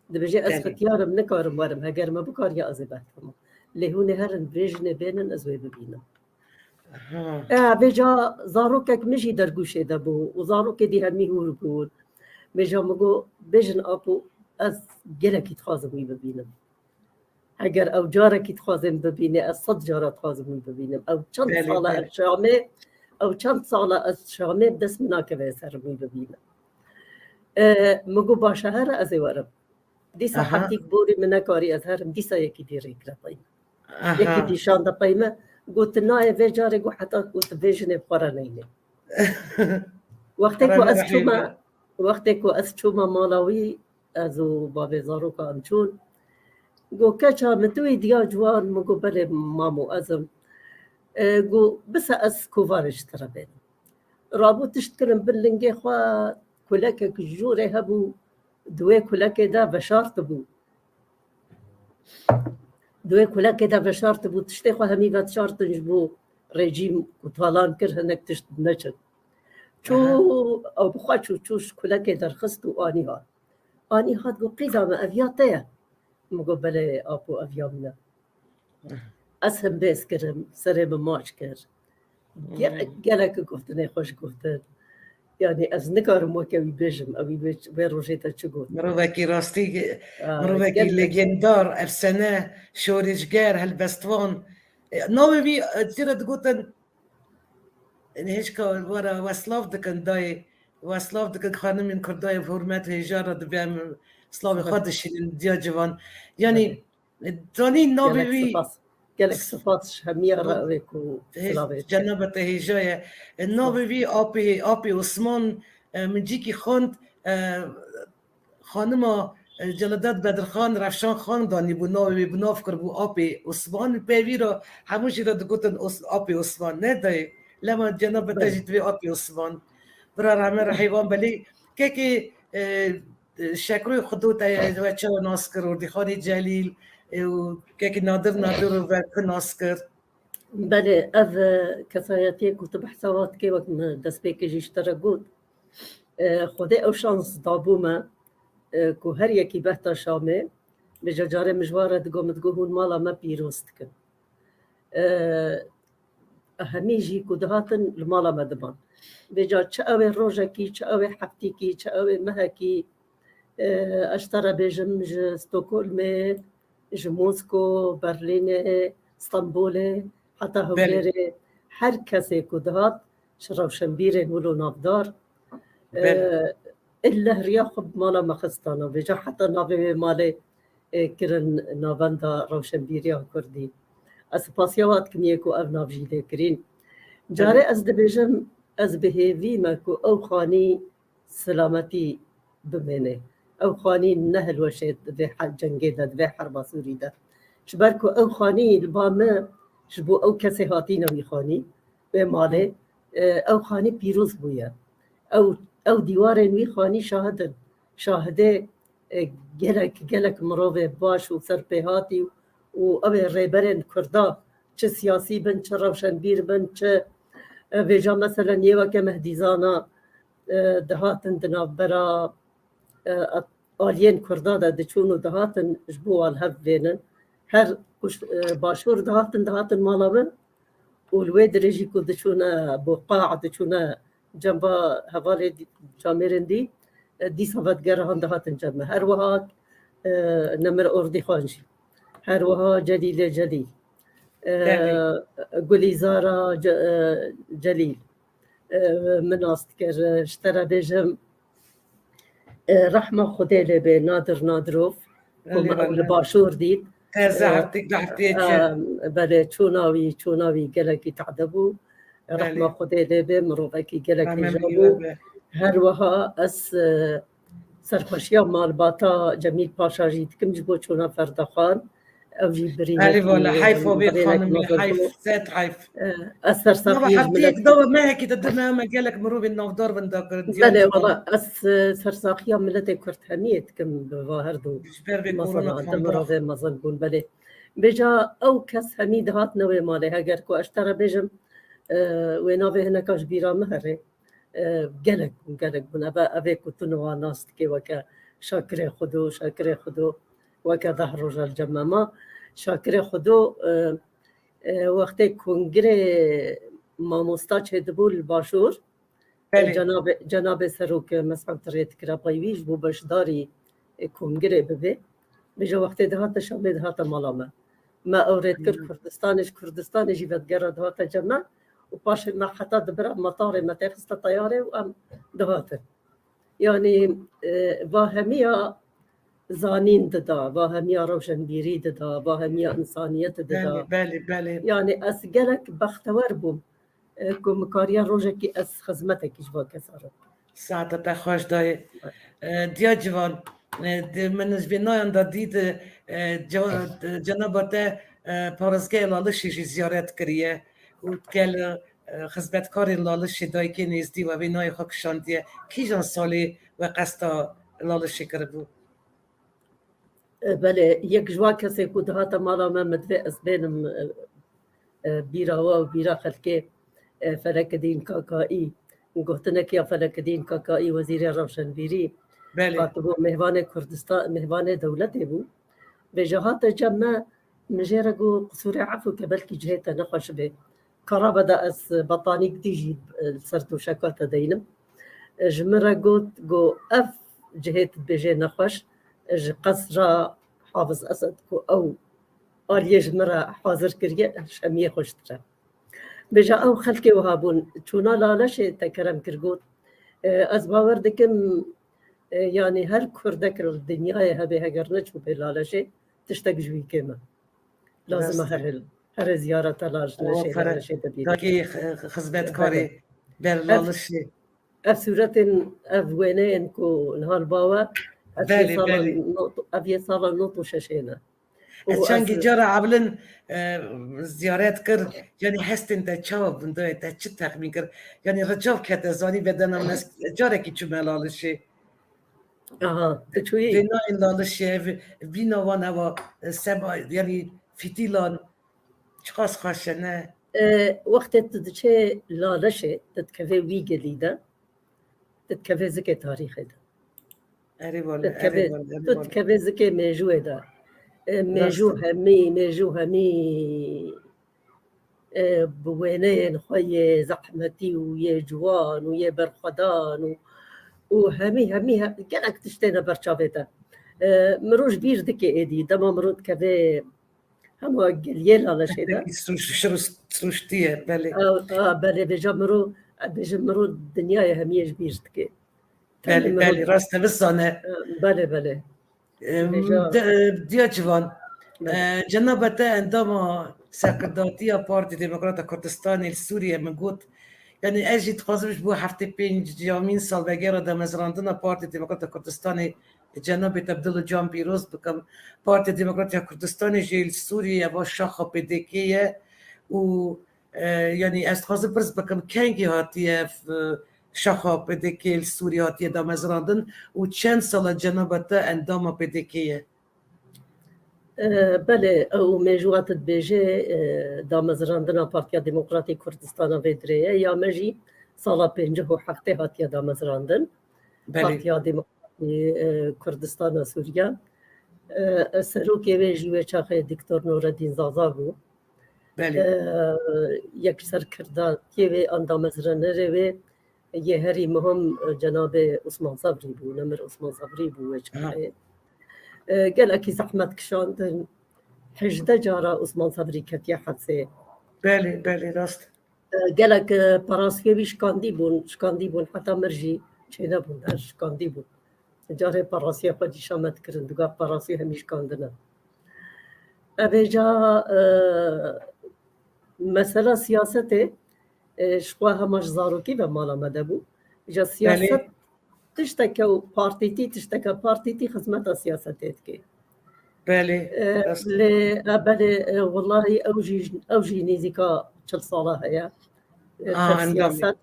دبجي اسختيار منكارم ورم هجر ما بكار يا ازباتهم اللي هون هرن بريجن بينن ازوي ببينا بجا زاروكك مشي درگوشه دبو وزاروك دي همي هور بول بجا مگو بجن ابو از گلکی تخازم ببینم اگر او جارکی تخازم ببینه از 100 جاره تخازم ببینم او چند ساله از شامه او چند ساله از شامه دست مناکبه سر ببینم مگو باشه هر از ورم دیسا حتی بوری منکاری از هرم دیسا یکی دیره کرد یکی دیشان دا قیمه قلت نای و جاره گو حتی قلت ویژن بخورا نینه وقتی که از چوما مالاوی ازو بابي زاروكا انشون قو كاچا متوي ديا جوان مقو بلي مامو ازم قو بس از كوفارش تربين رابو تشتكلم باللنجي خوا كولاكا كجوري هبو دوي كولاكا دا بشارت بو دوي كولاكا دا بشارت بو تشتي خوا همي بات شارت نجبو ريجيم وطالان كر هنك تشت نشد شو او بخوا چوش كولاكا در خستو آني هات آني هات قو قيدة أفياتيه مقو بلي أبو أفيامنا أسهم بيس كرم سرم ماش كر قالك قفتني خوش قفتن يعني از نكارم وكوي بيجم أبي بيروجيتا تشقوت مروكي راستي مروكي ليجندار أفسنة شوريشجار هالبستوان نوي بي تيرا تقولن هيشكا ورا واسلاف دكن داي واسلاف دكن خانم من كرداي بحرمت هجارة دبيم سلاف خادش ديا جوان يعني داني نوي بي قالك صفات همية رأيك وسلافيت جنبت هجاية النوي بي أبي عثمان من جيكي خاند خانم جلدت بدرخان رفشان خان دانی بو نوی بناف کر بو آبی عثمان پیوی را هموشی را دگوتن آبی عثمان نه دای لما جناب تجید وی آبی عثمان برا رحمه رحیوان بلی که شکروی خدوت و چه ناس کر و دیخانی جلیل و که نادر و ناس کر بله اف کسایتی کت بحثوات که وقت دست بیکی جیشتر گود خوده او شانس دابو ما که هر یکی بهتا شامه بجا جاره مجواره دگو هون مالا ما پیروست کن همیجی کدهاتن المالا مدبان بجا چه اوه روژکی چه اوه حفتیکی چه اوه مهکی اشترا بجم ج ستوكولم ج موسكو برلين اسطنبول حتى هوليري هر کسی کدهات روشنبیر ولو نافدار إلا رياخب مالا مخستانا بجا حتى نافي مالي كرن نافندا روشنبيريا كردي اسپاسیوات کنیکو او نافجیده کرین جاره از دبیجم از بهیوی مکو او خانی سلامتی بمینه او خانی نهل وشید به جنگی داد به حرب سوری داد شبرکو او خانی البامه شبو او کسی هاتی نوی خانی به ماله او خانی پیروز بویا او دیوار نوی خانی شاهده گلک مروه باش و سرپیهاتی و اوه ریبرین کردا چه سیاسی بن چه روشنبیر بن چه ویجا مثلا یه که مهدیزانا دهاتن دناب برا آلین کردا ده دچون و دهاتن جبو الهب بینن هر باشور دهاتن مالا من و الوی درجی که دچون بقاع دچون جنبا حوالی جامرین دی صفدگره هم دهاتن جمع هر وها نمر اردی خانجی هر وها جلیل جلیل گلیزارا جلیل مناست کر اشترا بجم رحمه خودی لبه نادروف باشور دید بله چوناوی گلکی تعدبو رحمه خودی لبه مروفکی گلکی جابو هر وها از سرخوشیا مالباتا جمیل پاشا جید کم جبو چونا فردخان او جی برینه بله والا حیف و بید خانمی حیف زد حیف اثر صافی حتیک دو ما هکی ددنا مجالك مروب النافدار بنداكر بله والله اس سرساخيا ملتي كرت هنيت كم بواهردو مثلا دمرو في مزن بون بله بجا او كس حميد هات نوي مالي هاجر كو اشترى بجم وينوي هنا كاش بيرا مهري قلق بنا ابي كنتو ناس كي وكا شاكري خدو وكا ظهر رجال جماما شاكري خدو وقتی کنگره ماموستاچ هدبول باشور جناب سروک مسعود تریت کرا پایویش بو بشداری کنگره ببه بجا وقتی دهات شامل دهات مالامه ما اورید کر کردستانش ودگره دهات جمع و پاش ما حتی دبرا مطار متخصص طیاره و ام دهات یعنی با همیا زانین ددا با همیا روشنبیری ددا با همیا انسانیت ددا بله یعنی از گلک بختور بوم کم کاریا روزه کی از خدمتك جوا کساره ساعت خوش دای دیا جوان من زبینایم دید جنابت پارسگاه لالشی زیارت کریه و کل خدمتکار لالشی دای که نیستی و بینای خاکشاندیه کی جان سالی و قصد لالشی کرده بله یک جوا کسی که دهات مالا من مدوی از بینم بیراوا و بیرا خلکه فلکدین کاکایی گفتنه که فلکدین کاکایی وزیر روشنبیری کاتبو مهوان کردستان مهوان دولتی بود به جهات جمع مجرگو قصور عفو که بلکی جهت نخوش به کرابه دا از بطانیک دیجی سرتو شکات دینم جمرگو گو اف جهت بجه نخوش قصر حافظ اسد کو او آلیج مرا حاضر کریه شمیه خوشتره بجا او خلقی وهابون چونا لالش تکرم کرگود از باور دکم یعنی هر کردک رو دنیای هبه هگر نچو به لالشه تشتگ جوی کمه لازم هر زیارت لالشه دبیده داکی خدمت کاری بر لالشه اف صورت اف وینه انکو نهار باوا افیه سالا نوتو ششینه چنگی جارا عبلن زیارت کرد یعنی هستن تا چاو بنده تا چه تخمین کرد یعنی رجاو کت زانی بدنم نس جاره کی چو ملالشه تچویی بینا این لالشه بینا وان هوا سبا یعنی فتیلان چخاص خاشه نه وقت تدچه لالشه تتکفه وی گلیده تتکفه زکه تاریخه ده تتکفه زکه میجوه ده ميجو همي بوينين خوي زحمتي ويا جوان ويا برخدان وهمي قالك تشتينا برشابيتا مروج بير دكي ايدي دما مرود كذا هما قليل على شيء ده سروشتيه بله بله بجمرو الدنيا هميش بير دكي بله راسته بسانه بله دیا جوان جنابته عندما سكرداتية بارتي ديمقراطة كردستان سوريا من قلت يعني اجي تخازمش بو هفته پنج جامین سال بگیره دم از راندن پارتی دموکرات کردستان جناب تبدیل جان پیروز بکم پارتی دموکرات کردستان جیل سوریه با شاخ پدیکیه و یعنی از خازم برز بکم کنگی هاتیه شاخ پدیکی سوریه هاتیه دم از راندن و چند سال جناب تا اندام پدیکیه بله او مجوعات بيجي دامزراندنا بارتيا ديمقراطي كردستان فيدريه يا مجي صالا بينجه حفتي هاتيا دامزراندن بارتيا ديمقراطي كردستان سوريا سروكي بيجي وشاخي دكتور نور الدين زازاغو يكسر كردا كيوي ان دامزرانره يهري مهم جناب عثمان صبري بو نمر عثمان صبري بو وشاخي قال لك زحمت كشاندن حجدة جارة عثمان صبري كتيا حدثة بله راست قال لك براسية بي شكاندي بون حتى مرجي چينا بون هر شكاندي بون جارة براسية خودي شامت كرن دوغا براسية همي شكاندنا أبجا مسألة سياسة شقوها مش زاروكي بمالا مدبو جا سياسة تشتكى بارتيتي خدمة سياستك بله بله والله اوجي نيزيكا شل صالة هي سياسات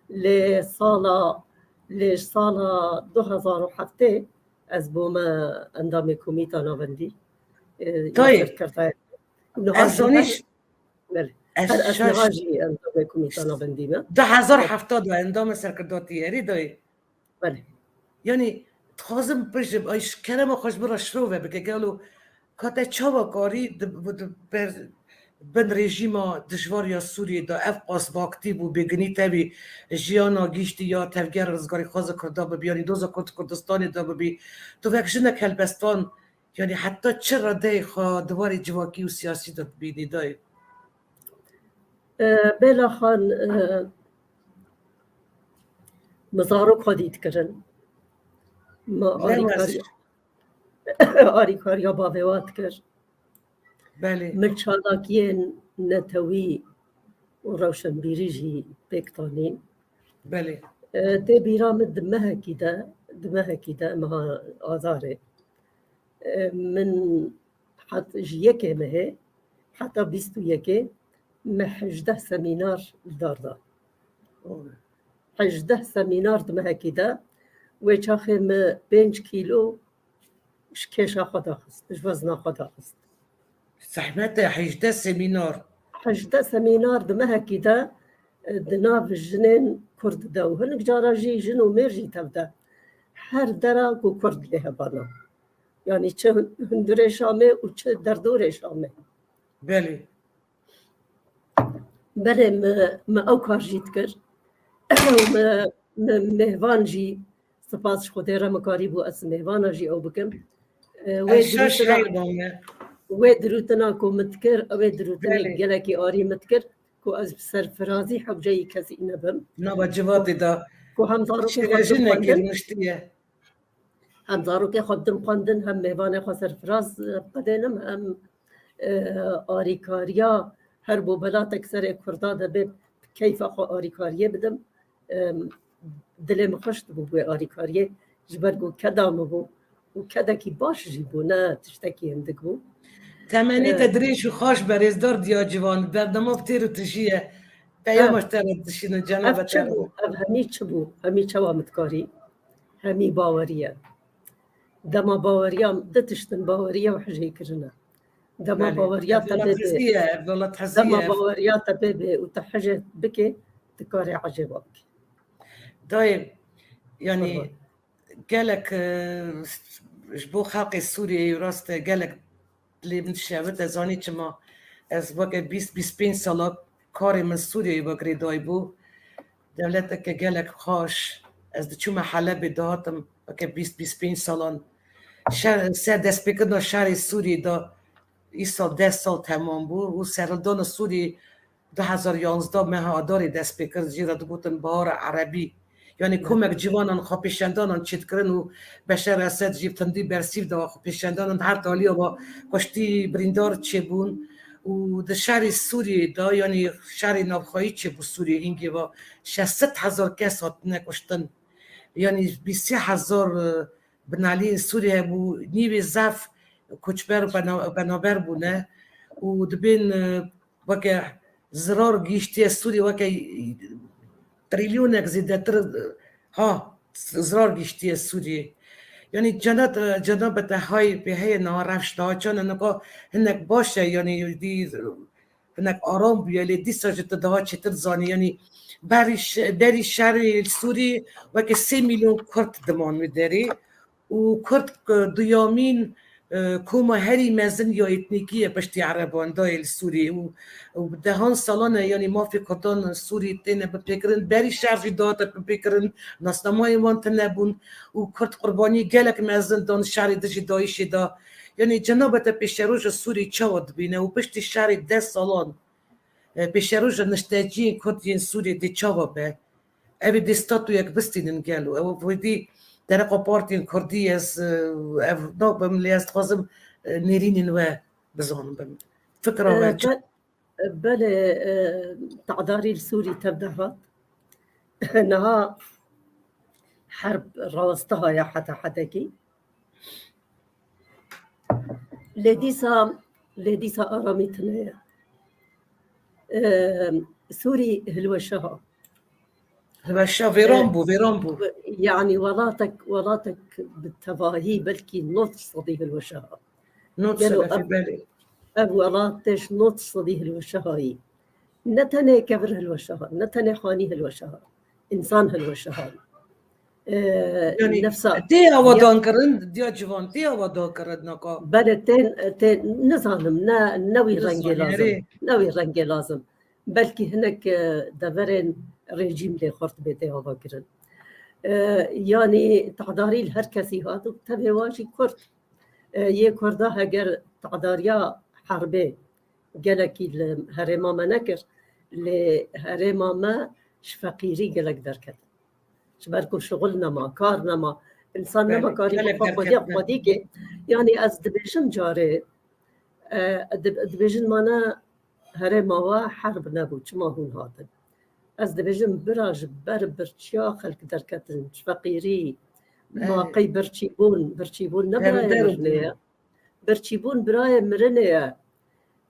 لصالة 2007 از بوما اندام كوميتا نوفندي طيب ازونيش اسنغاجي اندام كوميتا نوفندي 2070 اندام سرکرداتی یاری دای بله يعني تخازم بجب ايش كلمة خوش برا شروفه بكي قالوا كاتا چاوا كاري بن رژیما دشواریا سوریه دا اف قاس باکتی بو بگنی تبی جیانا گیشتی یا تفگر رزگاری خواز کرده بیانی دوزا کردستانی دا ببی تو وکشنه کلبستان یعنی حتی چرا دی خواه دواری جواکی و سیاسی دا بینی دای بلا خان مزارو خودید کرن ما آریکاریا باویوات کرد بله من چالاکین نتوی و روشن بیریجی بکتانین بله ده بیرام دمه کده مها آزاره من حتی جیکه مه حتی 21 محجده سمینار دارده 18 سمینار دمه کده و چاخم 5 کیلو شکیشا خدا خست وزنا خدا خست زحمته 18 سمینار دمه کده دناف جنين كرد دا وهنك جاراجي جنو ميرجي تبدا هر درا كو كرد لها بانا يعني چه هندوري شامي و چه دردوري شامي بله ما او کار جيت كر مهوان جي سپاس خودي را مكاري بو اس مهوانا جي او بكم ودروتنا كو متكر ودروتنا جلكي آري متكر كو از سرفرازي حبجي كسي نبم نبا جواتي دا كو هم زاروكي خدم قندن هم مهواني خو سرفراز بدنم هم آريكاريا هر بو بلا تكسر كردا دبي كيف خو آريكاريا بدم دلم خشت بو آريكاريا جبرگو كدام بو وكذا كي باش جيبونا تشتكي عندك بو تمني تدريش وخاش بريز دار ديا جوان بردما بتيرو تشيه تيامش ترى تشينا جنابه تشبو همي چوا متكاري همي باوريا دما باوريا دتشتن باوريا وحجي كرنا دما باوريا تبيبي دما باوريا تبيبي وتحجت بكي تكاري عجبك طيب يعني قالك جبو خلقي السوري راست قالك لی من شود از آنی که ما از وقت 20-25 سالا کاری من سوریه بگری دای بو دولت که گلک خوش از چون محله بدهاتم وقت 20-25 سالان سر دست بکردن شهر سوری دا این سال 10 سال تمام بود و سرالدان سوری 2011 مهاداری دست بکرد جیرا دو بودن بهار عربی یعنی کمک جوانان خو پیشندانان چیت کردن و بشار اسد جیبتندی برسیف دا خو پیشندانان هر تالی با کشتی بریندار چه بون و در شهر سوری دا یعنی شهر نابخواهی چه بود سوری اینگه و 600,000 کس هات نکشتن یعنی 20,000 بنالی سوریه بو نیوی زف کچبر بنابر بونه و دبین وکه زرار گیشتی سوری وکه تریلیونک زیده تر ها زرار گیشتی سوری یعنی جناب های به هی نارفش دا چون نگاه هنک باشه یعنی دی هنک آرام بیالی دی ساجت دا چطور زانی یعنی بری شهر سوری وکه 3 میلیون کرد دمان میداری و کرد دویامین کوما هری مزن یا اتنیکی پشتی عربان دایل سوری و دهان سالانه یعنی مافی کردان سوری تینه بپیکرن بری شرجی داده بپیکرن ناسنامای وانت نبون و کرد قربانی گلک مزن دان شهری دجی دایشی دا یعنی جنابت پیش روش سوری چاود بینه و پشتی شهری 10 سالان پیش روش نشتاجی کرد سوری دی چاود به اوی دی ستاتو یک بستینن گلو او دی در قپارتین کردی از نابم لیست خواستم نیرینین و بزانم بم فکر آور بله تعداري السوري تبدأ انها حرب راوستها يا حتى لديسا آراميتنا سوري هلوشها فيرامبو يعني ولاتك بالتفاهي بلكي نوت صديه الوشها نوت في بالي ولاتش نوت صديه الوشهاي نتني كبره الوشها نتني خانيه الوشها انسان الوشها يعني نفسها تي ودان كرن ديا جوان تي ودان كرن نكا بلتين نظام نوي رنجي لازم نوي رنجي لازم بلكي هناك دبرن رژیم لی خورد بیته هوا کرد یعنی تعداری هر کسی هات و تبه واجی کرد یه کرده اگر تعداریا حربه گلکی هرما ما نکر هرما ما شفقیری گلک درکد شبرکو شغل نما کار نما انسان نما کاری خودی که یعنی از دبیجن جاره دبیجن مانا هرما و حرب نبود چما هون هاتن از دبیجن براج برچیا خلق درکتن فقیری ما قی برچیبون نبرای مرنه برچیبون برای مرنه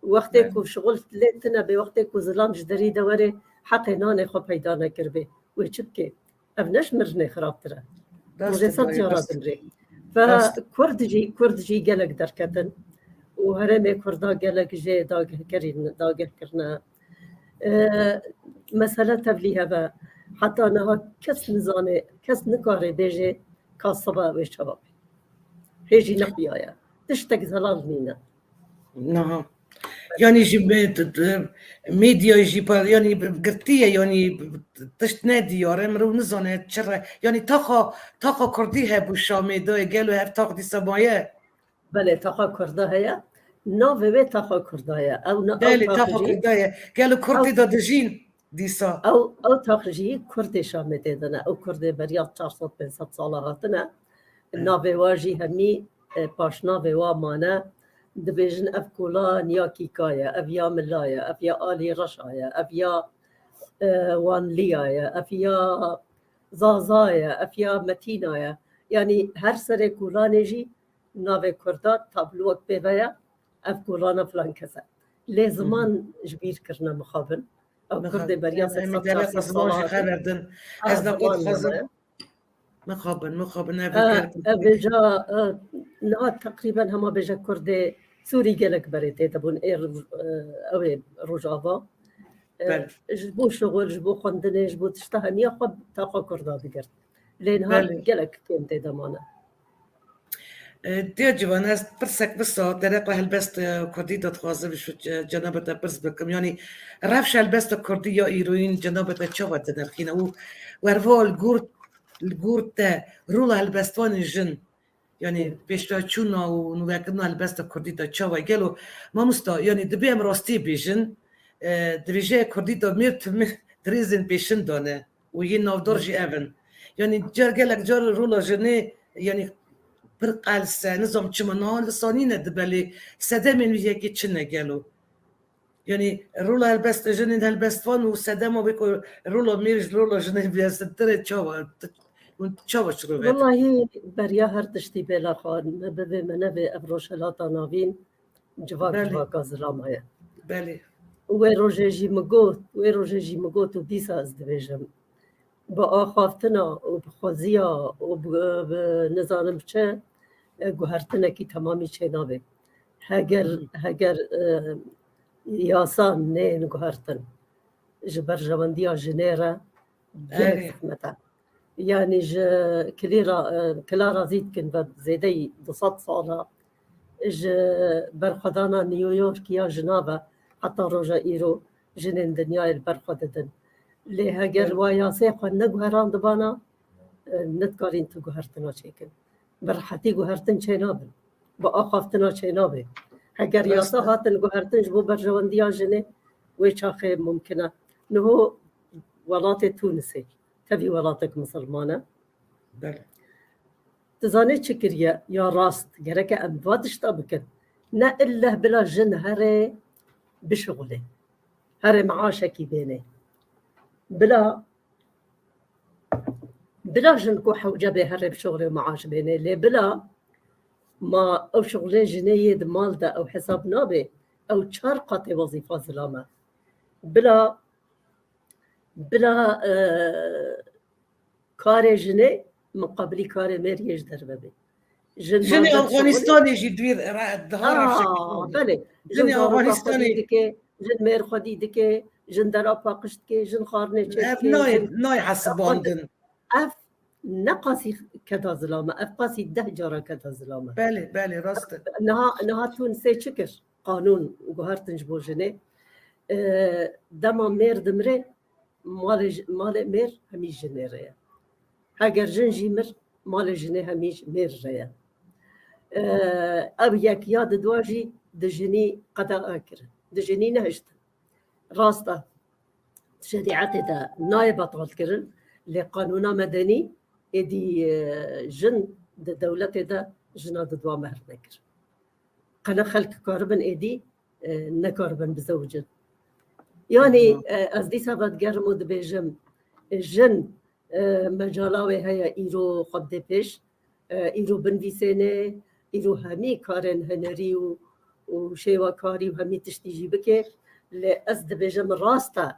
وقتی که شغل لیتنا به وقتی که ظلام جدری دوره حق نان خو پیدا نکرده و چه که ابنش مرنه خراب تره مجسد جارات ره فکردجی گلک درکتن و هرمه کردا گلک جه داگه کرنا مسألة تبليها با حتى أنها كس نزانه كس نكاره بيجي كالصبا وشباب هيجي نقيايا تشتك زلال مينا نعم يعني جبت ميديا يجيب يعني قرتيه يعني تشتنادي يارم نزانه تشرى يعني تاخا كرديها بالشامي دو قالوا هف تاخدي سبايا بله تاخا كرداها نوفي تاخا كرداها او تاخا كرداها قالوا كردي دادجين دیسا او تاخجی کرد شام دیدن او کرد بریات 400-500 ساله هاتنه ناوی واجی همی پاشناوی وا مانه دبیجن اف کولا نیاکیکایا اف یا ملایا اف یا آلی رشایا اف یا وانلیایا اف یا زازایا اف یا متینایا یعنی هر سر کولا نجی ناوی کردات تابلوک بیویا اف کولانا فلان کسا لزمان جبیر کرنا مخابن او کرده بریا سالات صلاح خبردن از نقود خزن مخابن بجا نه تقریبا هما بجا کرده سوری گلک بريته تبون او روجاوا جبو شغل جبو خوندنه جبو تشتهنيا خب تاقا کرده بگرد لين ها گلک كنت دمانه دیجوان است پرسک بسا طریق هلبست کردی داد خوازه بشو جنابت پرس بکم یعنی رفش هلبست کردی یا ایروین جنابت چوات نرخینه و وروال گورت رول هلبستوان جن یعنی پیشتا چونا و نوکرنا هلبست کردی دا چوا گلو ما مستا یعنی دبیم راستی بیشن دویجه کردی دا میرت تریزن پیشن دانه و یه نافدار جی اون یعنی جر گلک جر رولا جنه یعنی برقالسه نظام چمنان لسانینه دبلی سده من یکی چنه گلو یعنی رولا هلبست جنین هلبستوان و سده ما بکو رولا میرج رولا جنین بیاستره چاوا شروع والله بریا هر تشتی بلا خان به منبه ابروش هلاتا ناوین جواک زلامه بله و روژه جی مگوت و دیسا از دویجم با آخافتنا و بخوزیا و بنظارم چه گوهرتنه کی تمامی چه نابه هگر یاسان نه گوهرتن جبر جواندیا جنیره زحمتا يعني كلارا زيد كن بعد زيدي 200 صالة برخدانا نيويورك يا جنابة حتى روجا إيرو جنين دنيا البرخددن لي هجر ويا سيقا نجوهران دبانا نتقارين تجوهرتنا شيكن برحتي جوهرتن شينابن بأخافتنا شينابن هجر يا صهاتن جوهرتن جبو برجوان ديا جني ويشاخي ممكنة نهو ولات تونسي تبي ولاتك مسلمانة بله تزاني شكريا يا راست جرك أم بادش طابكن نا إلا بلا جن هري بشغله هري معاشكي بيني بلا جن كو حوجبه هري بشغله ومعاش بيني ليه بلا ما أو شغله جنيه مال ده أو حساب نابي أو شارقة وظيفة زلامة بلا کار جنه مقابلی کار مریج در ببی جن افغانستانی جی دویر بله جن افغانستانی دیگه جن مر خودی دیگه جن در پاکشت که جن خارنه چه نای حسباندن اف نقاسی کدا زلامه اف قاسی 10 جاره کدا زلامه بله راسته نها تونسه چکر قانون گوهرتنج بو جنه دما مر دمره مال مر همیش جنره اگر جنجی مر مال جنه همیش مر ریا اب یک یاد دواجی دجنی قدا اکر دجنی نهشت راستا شریعت دا نایب اطغال کرن لقانون مدنی ادی جن دا دولت دا جنا دوا مهر نکر قنا خلق کاربن ادی نکاربن بزوجن يعني از دي سبت گرم و دبیجم جن مجالاوی هيا ایرو خود پیش ایرو بنویسنه ایرو همی کارن هنری و شیوا کاری و همی تشتیجی بکه لی از دبیجم راستا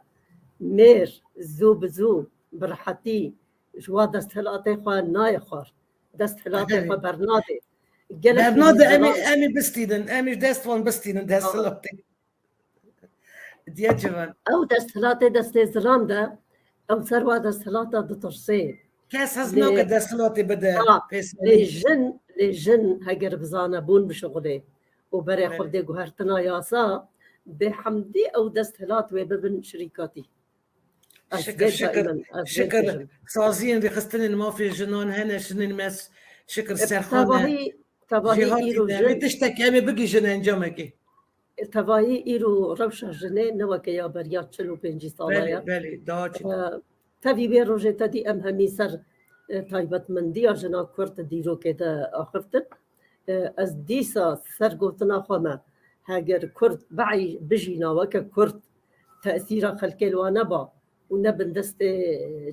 میر زو بزو برحتی جوا دست هلاته خواه نای خوار دست هلاته خواه برناده امی بستیدن امی دستوان بستیدن دست هلاته ديجوان او دستلاته دست زرام ده او سروا دستلاته دترسي كاس هزنوك دستلاتي بدا لجن هجر بزانا بون بشغله وبري خبدي جوهرتنا ياسا بحمدي او دستلات وببن شركاتي شكر صازين بخستن ما في جنون هنا شنين مس شكر سرخانه تباهي ايرو جن تشتكي امي بقي جنين جمكي تباهي ايرو روشا جنين نوكي يا بريات شلو بنجي صاليا بلي داچ تبي بي روجه تدي ام همي سر تايبت من دي جنا كرت ديرو كده اخفتن از ديسا سرغوتنا خما هاجر كرت بعي بجينا وك كرت تاثير خلكي ونبا ونبن دست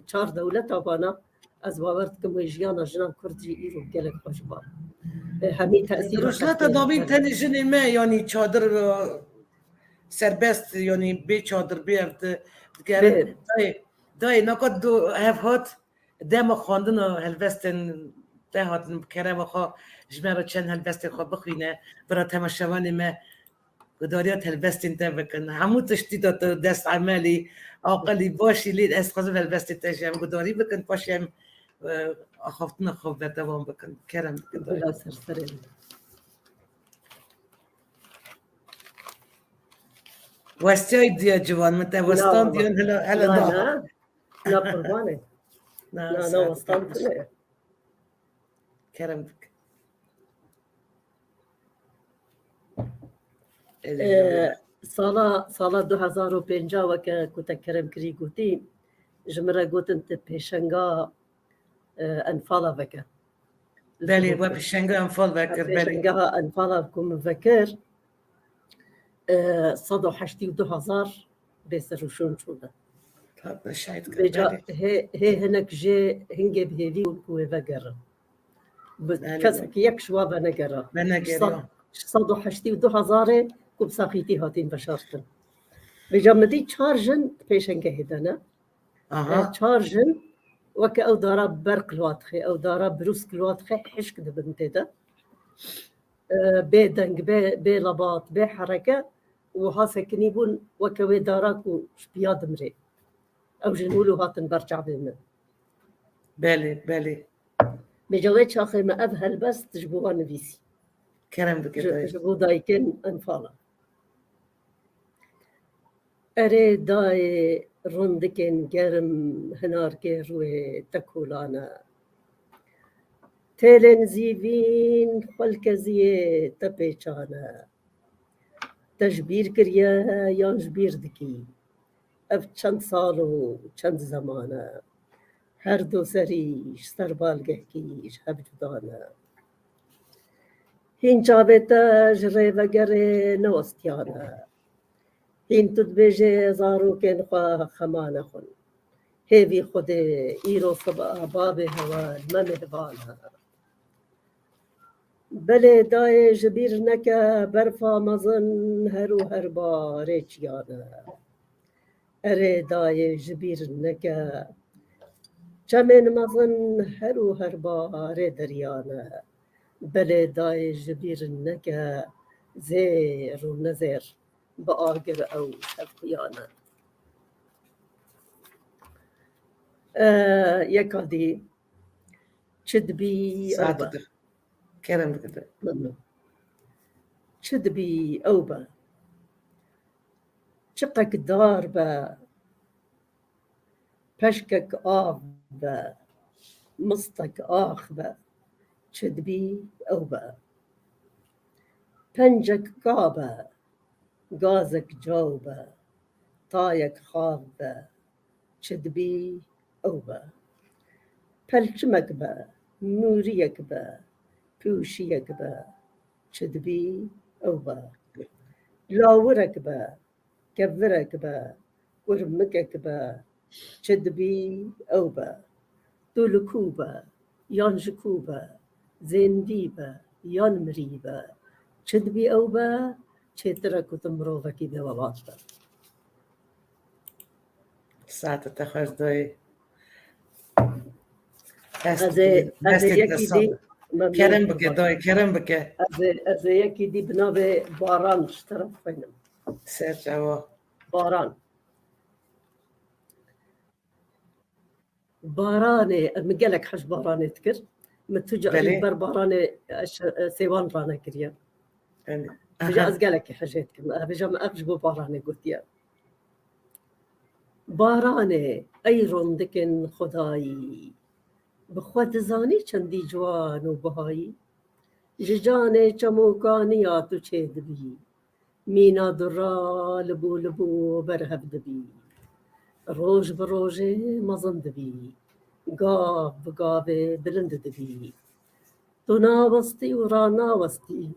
چار دولت بانا از باورت كم ويجيانا جنا كرت جي ايرو قالك خوشبا همي تاثير رجلات دامين تاني جني ما يعني چادر سربست يعني بي چادر بيرد گرد دای نکات دو هفت دم خواندن هلوستن ده هاتن کرم خو جمعه چند هلوستن خو بخوینه برای تماشاوان ما گداریات هلوستن ده بکن همو تشتیدات دست عملی عاقلی باشی لید از خواهد هلوستن تشیم گداری بکن پاشیم اخفتنا خوب به دوام بکن. کرم بکن دای. بلا سرسره وستای دیا جوان مت وستان والله. دیان هلا لا دا. لا لا قربانه لا لا ساعت وسطنتنا کرم بکن. سالا 2050 وکه کتا کرم کری گوتی جمره گوتن ته پیشنگا انفالا وکه بله و پیشنگا انفال بکر بله. پیشنگا انفالا بکم وکر 182,000 بسرشون شده طب شاید که بجا بله. هی هنک جه هنگه بهیوی کوه وگره کسک یک شوابه نگره بنگریا 182,000 کوب ساقیتی هاتین بشارتن بجا مدی 4 جن پیشنگه هدنه آها 4 جن وكا او دارا برق الواطخي او دارا بروس الواطخي حشك دبنتي ده بي دنگ بي لباط بي حركة وها سكنيبون وكوي داراكو شبياد مري او جنولو هاتن برجع بينا بله بله بجويت شاخي ما اذهل بس تجبوها نفيسي کرم بکن. جبو دايكن انفالا اري داي رندكن گرم هنار کے روی تکولانا تلن زیوین خلکزیه تپیچانا تجبیر کریه یا جبیر دکی اف چند سال و چند زمانه هر دو سریش سربالگه کیش هب جدانا هین چابتا جره وگره نوستیانا هین تدبیجه زاروکن خواه خمانه خون هیوی خود ایرو صبا باب هوا الممهبانا بله دای جبیر نکه برفا مزن هرو هر باره چیانا اره دای جبیر نکه چمن مزن هرو هر باره دریانا بله دای جبیر نکه زیر و نزیر با آگر او شفقیانا یک دی چد بی او با کرم بکن. ممنون چد بی او با چقک دار با پشکک آف با مستک آخ با چد بی او با پنجک کابا گازک جو با طایک خواب با چد بی او با پلچمک با نوریک با پیوشیک با چد بی او با لاورک با کورک با ورمکک با چد بی او با دولکو با یانجکو با زندی با یان مری با چد بی او با چترکو تمرو وکی به وابات با ساعت تخرج دای. از یکی دی کرم بکن دای کرم بکن. از یکی دی بناب باران اشترف فینم سر جوا بارانه مقالك حش بارانه تكر متوجع بر بارانه سيوان رانا كريا بجا أزقالك حاجاتك بجا ما أبجبو بارانه قلت يا بارانه أي رندكن خداي بخوات زاني چندی جوان و بهایی ججانه چموکانیاتو چید بی مینا درا لبو لبو برهب دبی روج بروجه مزند بی گاو بگاوه بلند دبی تو ناوستی و را ناوستی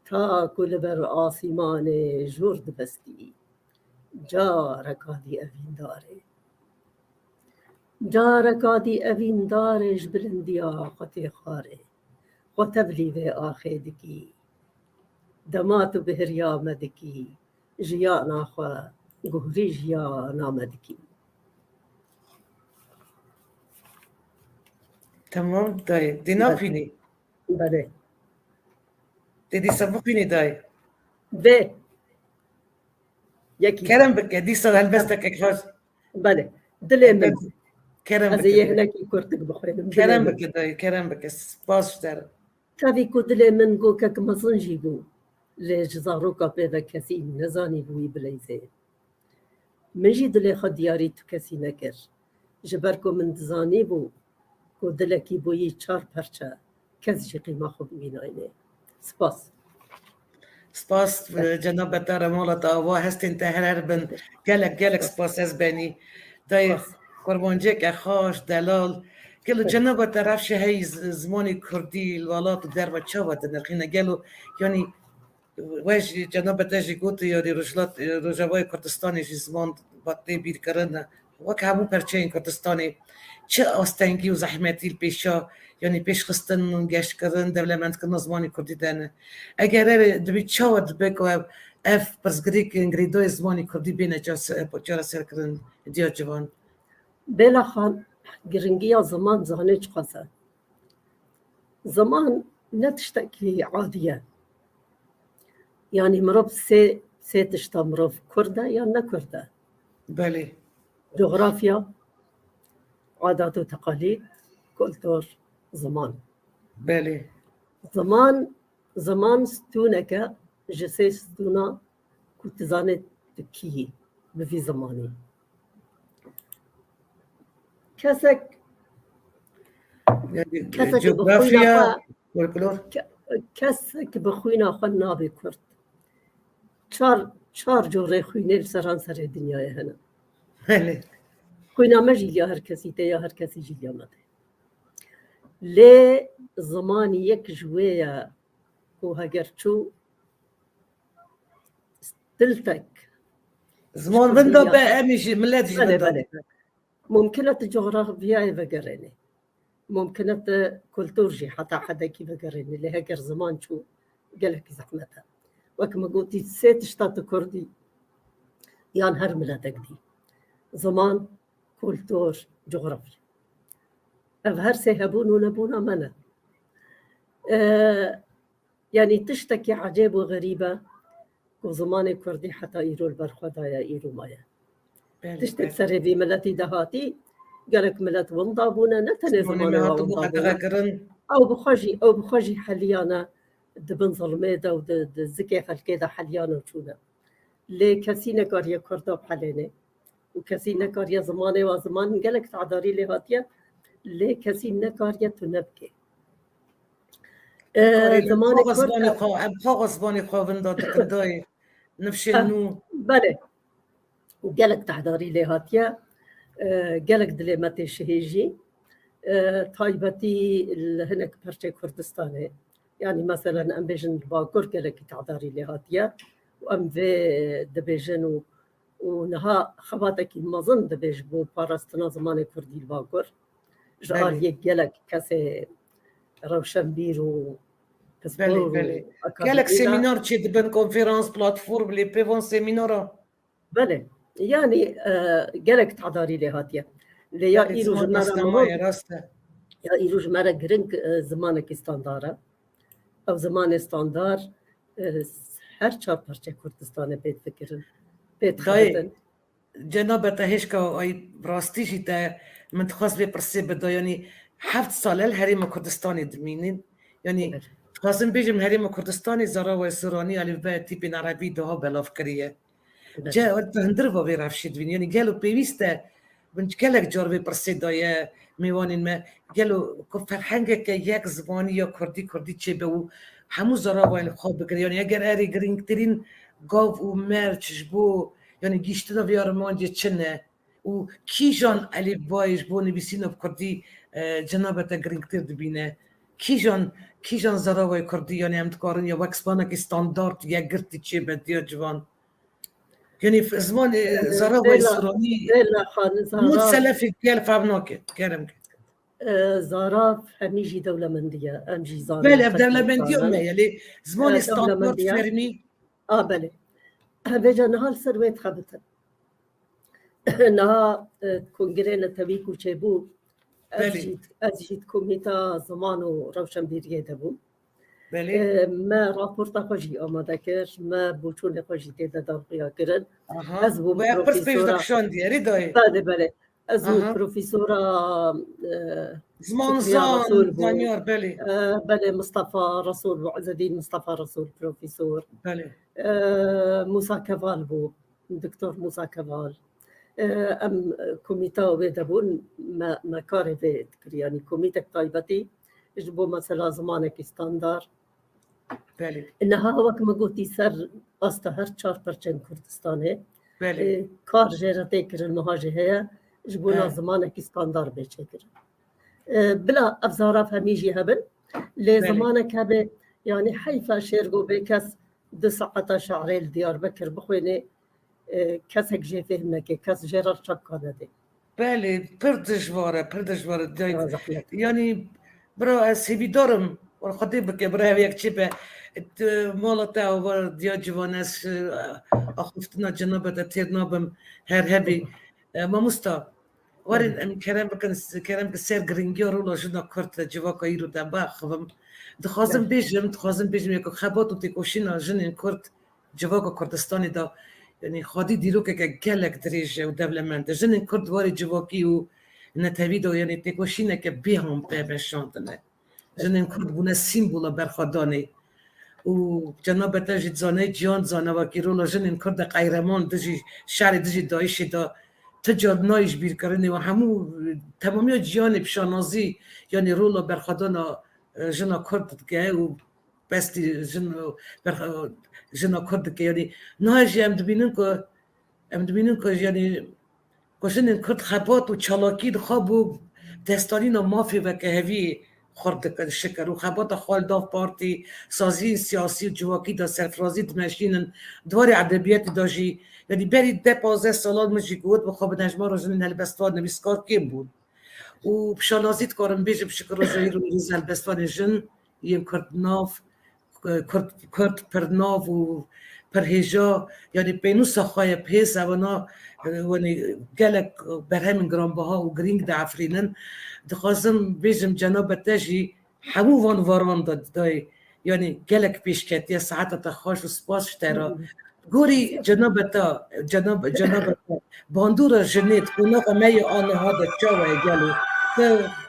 تا کل بر آسیمان جرد بستی جا رکادی اوین داره جارکادی اوین دارش بلندیا خطی خاره خطبلی و آخه دکی دماتو بهریا مدکی جیا ناخوا گهری جیا نامدکی تمام دای دی نپینی بله دی سبو پینی دای به یکی کرم بکن دی سال هلبسته که خواست بله دلی من کرم از بکدای یهنکی کردک بخوینم کرم بکدای کرم بک سپاس دارم تاوی کو دل من گو که مزنجی بو لجزارو کا پیدا کسی نزانی بوی بلیزه مجی دل خود دیاری تو کسی نکر جبر کو من دزانی بو کو دلکی بوی 4 پرچه کس جی قیمه خود میناینه سپاس سپاس جناب دار مولت آوا هستین تهرر بن گلک سپاس از بینی دای قربانجه که خوش دلال گلو جناب طرف شهی زمانی کردی الوالات و در و چاوت نرخینه گلو یعنی وش جناب تاجی گوت یاری روجوای کردستانی جی زمان باتی بیر کرنه وک همو پرچه این کردستانی چه آستنگی و زحمتی پیشا یعنی پیش خستن گشت کردن دولمند کردن زمانی کردی دانه اگر دبی چاوت بگو اف پرزگری که انگریدوی زمانی کردی بینه جارا سر کردن دیا جوان بلا خان گرنگی زمان زانه چه قصه زمان نتشتكي عادية يعني مرب سي تشتا مرب كردة يا نا كردة بله جغرافيا عادات وتقاليد كولتور زمان بله زمان ستونك جسي ستونا كنت زانت تكي بفي زماني كسك يعني كسك جغرافيا والكلور كسك بخوينا خلنا بكرد چار جوره خوینه سران سر دنیای هنه بله خوینا ما جیلیا هر کسی ته یا هر کسی جیلیا ما ته لی زمان یک جویه کو هگر چو دلتك زمان بندا بقى مش ملاتش بله بندا بله ممكنة جغرافيا بقريني ممكنة كولتورجي حتى حدا كي بقريني اللي هكر زمان شو قالك زحمتها وكما قلتي سيت شتات كردي يان هر ملاتك دي زمان كولتور جغرافيا هر سيهبون ونبونا منا يعني تشتكي عجيب وغريبة وزمان كردي حتى إيرو البرخدايا إيرو مايا تشتك سري في ملاتي دهاتي قالك ملات ونضابونا نتني زمانه ونضابونا أو بخوجي حليانا دبن ظلميدا ودزكي خلقيدا حليانا وشونا لي كسينا كاريا كردا بحليني وكسينا كاريا زماني وزمان قالك تعداري لي هاتيا لي كسينا كاريا تنبكي زماني كردا غصباني خو بندا تقداي نفشي نو بله وقالك تعداري لي هاتيا قالك دليماتي شهيجي طايبتي هناك برشي كردستاني يعني مثلا ام بيجن الباكور قالك تعداري لي هاتيا وام في دبيجن ونها خباتك مظن دبيج بو باراستنا زمان كردي الباكور جال يك قالك كاسي روشنبير و بله قالك سيمينار تشي دبن كونفيرانس بلاتفورم لي بيفون سيمينارا بله يعني قالك تعداري لي هاتيا اللي يا إيرو جمارة يا إيرو جمارة جرينك زمانك استاندارة أو زمان استاندار هر چهار پرچه کردستان بيت فكرن بيت خدتن جناب تهشكا أي براستيشي تا من تخص بپرسي بدا يعني 7 سال الهرم كردستاني دمينين يعني خاصم بيجم هرم كردستاني زراوي سوراني ألف باء تيبين عربي دوها بلاف كريه جا هندروا بيرافشي دوين يعني قالوا بيويستا بنج قالك جور بپرسي دايا میوانین ما قالوا فرهنگك یک زبانی یا کردی چه به او همو زراوی خواب بگیری یعنی اگر اری گرینگترین گاو و مرچ بو یعنی گیشته دا بیارمانجی چنه و کی جان علی بایش بو نویسین اب کردی جنابتا گرینگتر دبینه کی جان زراوی کردی یعنی امتکارن یا وکسبانک استاندارد یا گرتی چه به دیا جوان يعني في زمان زراوي سوراني مو سلفي قال فهمناك كلام زاراف هميجي دولة مندية امجي زاراف بله دولة مندية ما يلي زمان استاندارد فرمي بله بيجا نهار سرويت خبطن نها كونغرينا تبيكو تشيبو أزجيت كوميتا زمانو روشن بيريه دبو ما رابورتا خوشي آماده کرد ما بوچون خوشی تیده دارقیا کرد از بو بیا پرس پیش دکشان دیاری دایی بله ازو بروفيسورة زمان شكريا رسول زانيار بله بله مصطفى رسول بو عز الدين مصطفى رسول بروفيسور بله موسى كفال بو دكتور موسى كفال ام كوميتا وبيدبون ما كاري فيت يعني كوميتا طيبتي جبو مثلا زمانك ستاندار بله انها هو كما قلتي سر استهر 4% كردستانه بله کار جرته کرن مهاجه جبونا زمانك ستاندار بچکر بلا افزارا فهمیجی هبن لزمانك هبه يعني حيفا شيرغو بكس 2 ساعات شعري ديار بكر بخويني كسك جي فهمك كس جرر شكانه دي بله پردجواره يعني برو اسیبی دارم و خودی بکه برای یک چی به مالتا و دیا جوانش آخفتنا جنابت تیر نابم هر هبی ما مستا وارد ام کرم بسر گرینگی رو لازم نکرد جواب کایرو دنبال خوام دخوازم بیجم یک خبات و تکوشینا جنین کرد جواب کردستانی دا یعنی خودی دیرو که گلک دریج و دولمنده جنین کرد واری جوابی و نتویدو یعنی تکوشینه که بیهم بشاندنه جنین کرد بونه سیمبولا برخوادانی و جناب تاجید زانه جان زانه و کیرولا جنین کرد قیرمان دجی شهر دجی دایشی دا تجار نایش بیر کرنی و همو تمامی جیان بشانازی یعنی رولا برخوادانا جنا کرد که و بستی جنا کرد که یعنی نهاجی ام دبینن که یعنی کشن کرد خبات و چالاکی خواب دستانی و مافی و که هوی خورد شکر و خبات خال داف پارتی سازی سیاسی و جواکی دا سرفرازی دمشینن دوار ادبیات داجی یعنی بری 15 سالان مجی گود بخواب نجما رو جنین هلبستوان نویسکار کم بود و بشالازیت کارم بیجه بشکر رو جایی رو ریز هلبستوان جن یم کرد ناف کرد پر ناف و پر هجا یعنی پینو سخای پیس اونا ونی گلک برهم گرانبها و گرینگ دا افرینن دخوازم بیجم جناب تاجی همو وان دای یعنی گلک پیش کت یا ساعت تا خوش و سپاس شترا گوری جناب تا باندور جنیت اوناق می آنه ها دا چاوه گلو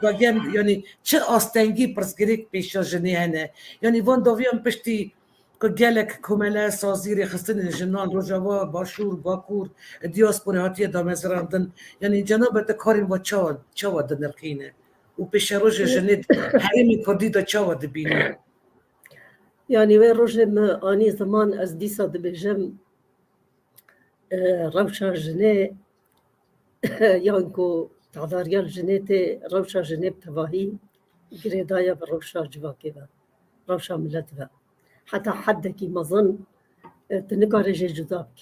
بگم یعنی چه آستنگی پرسگریک پیش جنی هنه یعنی وان داویم پشتی که گلک کمله سازیری خستن جنان روژاوا باشور باکور دیاسپوری هاتیه دامزراندن یعنی جناب تا کاریم با چاوا دنرخینه و پیش روژ جنید حریمی کردی دا چاوا دبینه يعني وين رجل اني زمان از ديسا دبجم روشا جنيه يانكو تعذاريال جنيتي روشا جنيه بتواهي قريدايا بروشا جواكيبا روشا ملتبا حتى حدكي مظن تنكار جي جذابك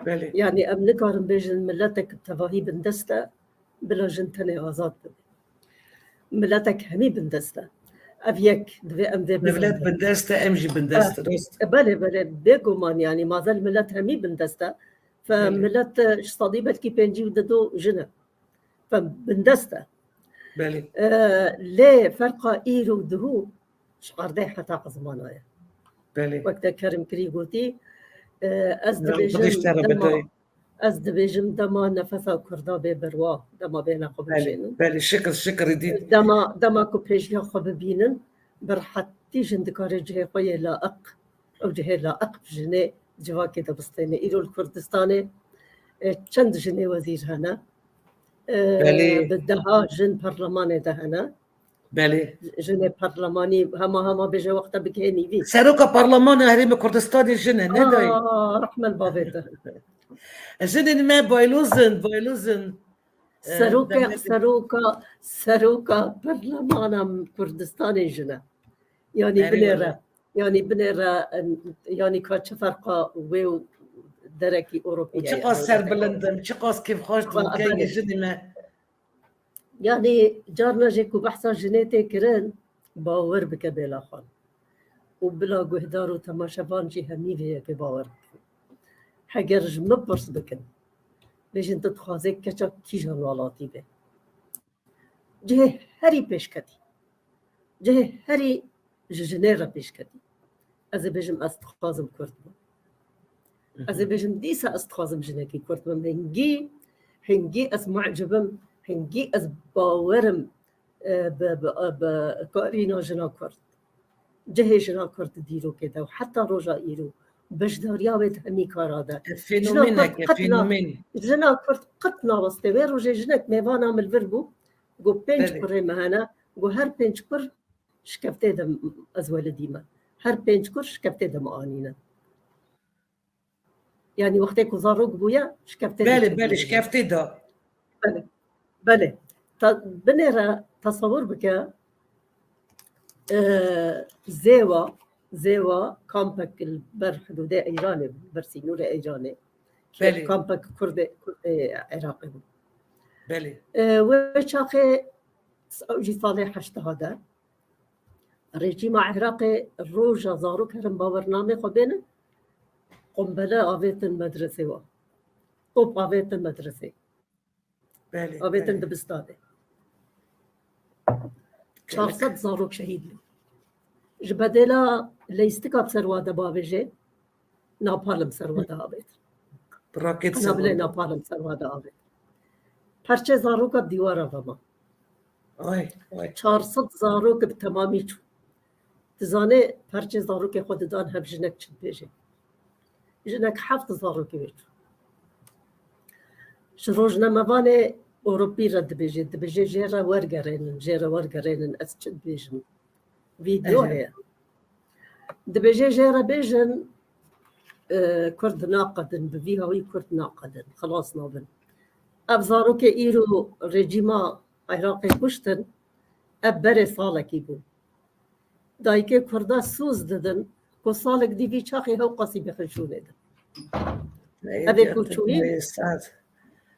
يعني ام نكار بيجن ملتك بتواهي بندستا بلا جنتني آزاد ملتك همي بندستا افيك دفي ام ذي ملت بندستا امجي بندستا بله بيقومان يعني ما زال ملت همي بندستا فملت صديبة كي بينجي وددو جنة فبندستا بله ليه فرقا ايرو دهو شعر دي حتى قزمانايا بله وقتا كرم كري قوتي از دبيجم دما نفسا كردا ببروا دما بينا قبلشين بله شكر يديد دما كو بيجيا خب بينن برحتي جندكار جهه خويا لائق او جهه لائق جني جواكي دبستيني ايرو الكردستاني چند جني وزير هنا بدها جن برلماني دهنا بله جني برلماني هما بيجي وقتا بكيني في سروكا برلمان هريم كردستاني جنة نداي رحمة البابيتا جنة ما بايلوزن سروكا برلمان كردستاني جنة يعني بنيرة يعني كواتش فرقة ويو دركي أوروبية وشقاس سر بلندم شقاس كيف خوش تبكي جنة ما يعني جارنا جيكو بحثا جنيتي كرن باور بك بلا خان وبلا قهدار وتماشفان جي هميفي كي باور حقرج مبرس بكن ليش انت تخازيك كچا كيجان والاتي به جه هري بيشكتي جه هري جنيرا بيشكتي از بيجم استخازم كرد از بيجم ديسا استخازم جنكي كرد منجي هنجي از معجبم هنجي از باورم بكارينا جنا كرد جهه جنا كرد ديرو كده وحتى رجا إيرو بجداريا بيت همي كارادا فينومين جنا كرد قطنا وستوي رجا جنك ميوانا من الفربو جو بينج كري مهانا جو هر بينج كر شكفته دم أزوال ديما هر بينج كر شكفته دم آنينا يعني وقتی کزاروگ بویا شکفته بله شکفته دا بله بنرا تصور بکه زیوا کامپک بر حدود ایران بر سینور ایرانه بله کامپک کرد عراقی بود بله و چاقه اوجی سال 80 رژیم عراقی روجا زاروک هرم باورنامه خودنه قنبله آویت المدرسه و طوب آویت المدرسه آویت دبستانه 400 زاروک شهید لی جبدلا لیستکاب سرواده باویجه ناپالم سرواده آویت قنابله ناپالم سرواده آویت پرچه زاروک دیوارا وما 400 زاروک بتمامی چو تزانه پرچه زاروک خود دان هم جنک چند بیجه جنك حفظ زاروكي بيتو شروجنا مباني أوروبي رد بيجي جيرا ورقرين أسجد بيجن فيديو هي دبيجي جيرا بيجن كرد ناقدن بفيها وي كرد ناقدن خلاص نابن أب زاروكي إيرو رجيما عراقي كشتن أب بري صالك يبو دايكي كردا سوز ددن کو سالک دیوی چاخی هو قصی بخشونه ده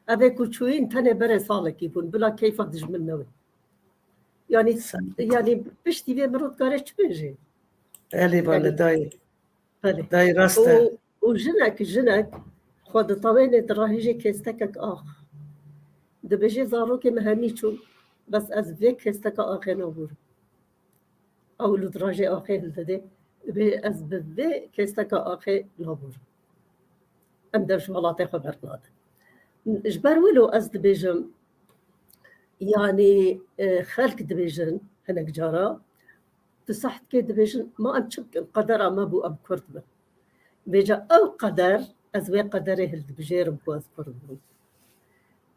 اوه کوچوین تنه بره سالکی بون بلا کیفا دجمن نوی يعني بشتي بيه مرود قارش بيجي بله داي راسته وجنك خود طويلة دراهيجي كيستكك دبيجي زاروكي مهميشو بس از فيك كيستك نور او لدراجي هلده از بده كيستك نور ام درش والله خبر ناده اجبر ولو از دبيجم يعني خلق دبيجن هناك جارا تصحت كي دبيجن ما أمشك القدر ما بو أم كرد بيجا أو قدر أزوي قدره الدبجير بواز كرد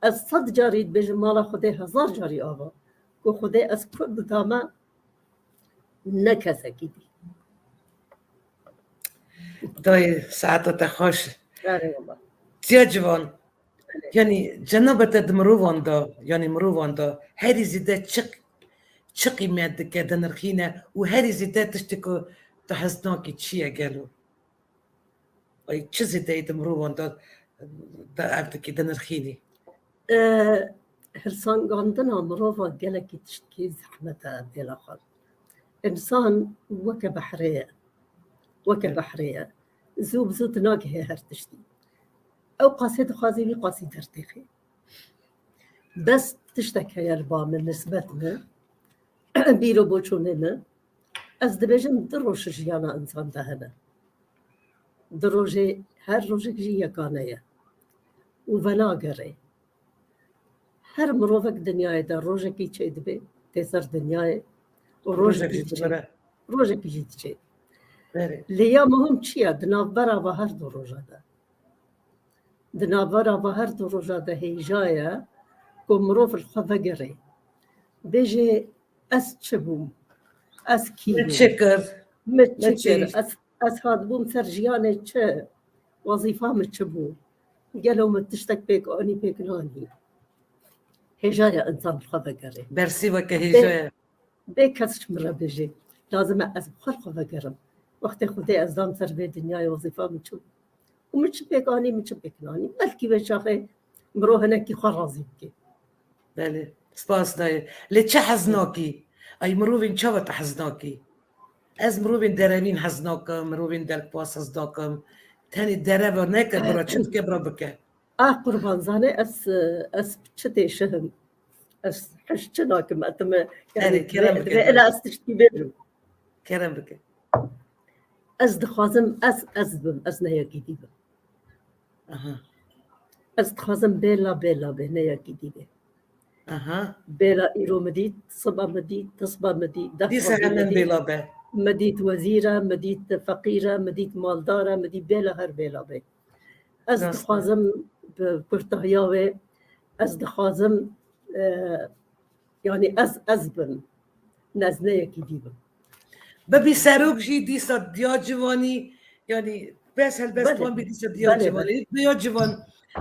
از صد جاري دبيجن مالا خده 1000 جاري آوا كو خده از كرد داما نكسا كيدي داي ساعته تخوش تيجوان يعني جنبت دمروان دا يعني مروان دا هذه زيادة شقي مادة كده نرخينا وهذه زيادة تشتكو تحسناكي تشيا قالوا أي تشزي دا دمروان دا عبدك كده نرخيني هرسان قاندنا مروفا قالك تشتكي زحمة ديال آخر إنسان وكبحرية زوب زوت ناقه هرتشتي أو قصيد خازي قصيد ارتخي بس تشتكي يا البا من نسبتنا بيرو بوشوننا از دبيجن دروش جيانا إنسان دهنا دروجي هر روجك جي يكانيا وفناقري هر مروفك دنياي دا روجك يتشي دبي تيسر دنياي وروجك يجي تشي ليا مهم تشيا دنابرا وهر دو روجا دا دنابرا وهر دو روجا دا هي جاية كمروف الخفقري بيجي أس تشبوم أس كيلو متشكر أس هاد بوم سرجياني تشي وظيفة متشبوم قالوا متشتك بيك وأني بيك ناني هجاية إنسان الخفقري برسي وكا هجاية بيك هسش مرة بيجي لازم أس بخلق فقرم وقت خدي أزدام سر بي دنياي وظيفة متشبوم ومتشبك أني متشبك ناني ملكي بشاخي مروه هناكي خرازي بكي بله سپاس داي لچه حزناكي أي مروفين چاوة حزناكي از مروفين درامين حزناكم مروفين دلك باس حزناكم تاني درابا ناكر برا چند كبرا بكا قربان زاني أس بچتي شهم أس حشتناكم أتما يعني إلا أستشتي بيرو كرم بكا أز دخوازم أز بم أز نهيكي ديبم از دخوازم بلا بینه یکی دیبه بلا ایرو مدید صبا مدید تصبا مدید ديسا هنن بلا به مدید وزیره مدید فقیره مدید مالداره مدید بلا هر بلا به از دخوازم بکرتاهیاوه از دخوازم يعني از بم نزنه یکی دیبم ببي ساروك جي ديسا ديا جواني يعني بس هالبس وان بديسا ديا جواني ديا جوان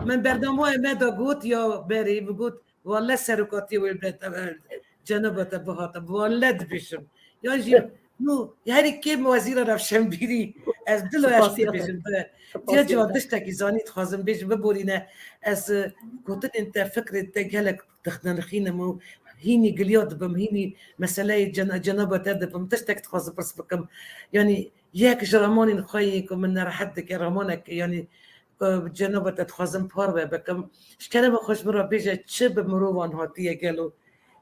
من برنامه ما دا قوت يا بري بقول والله ساروكاتي والبلد جنبت بهاتا والله دبشم يعني جي نو يعني كيف وزير رفشن بيري از دلو اشت بيجم ديا جوان تشتكي زاني تخازم بيجم ببورينا از قلت انت فكرة تجهلك تخنخينا مو هيني قليوت بم هيني مسألة جنبة تدبم تشتك تخاص بس بكم يعني ياك جراموني نخيكم من رحدك يا رامونك يعني جنبة تخازم باربة بكم شكرا ما خوش مرة بيجا تشب مروان هاتية قالوا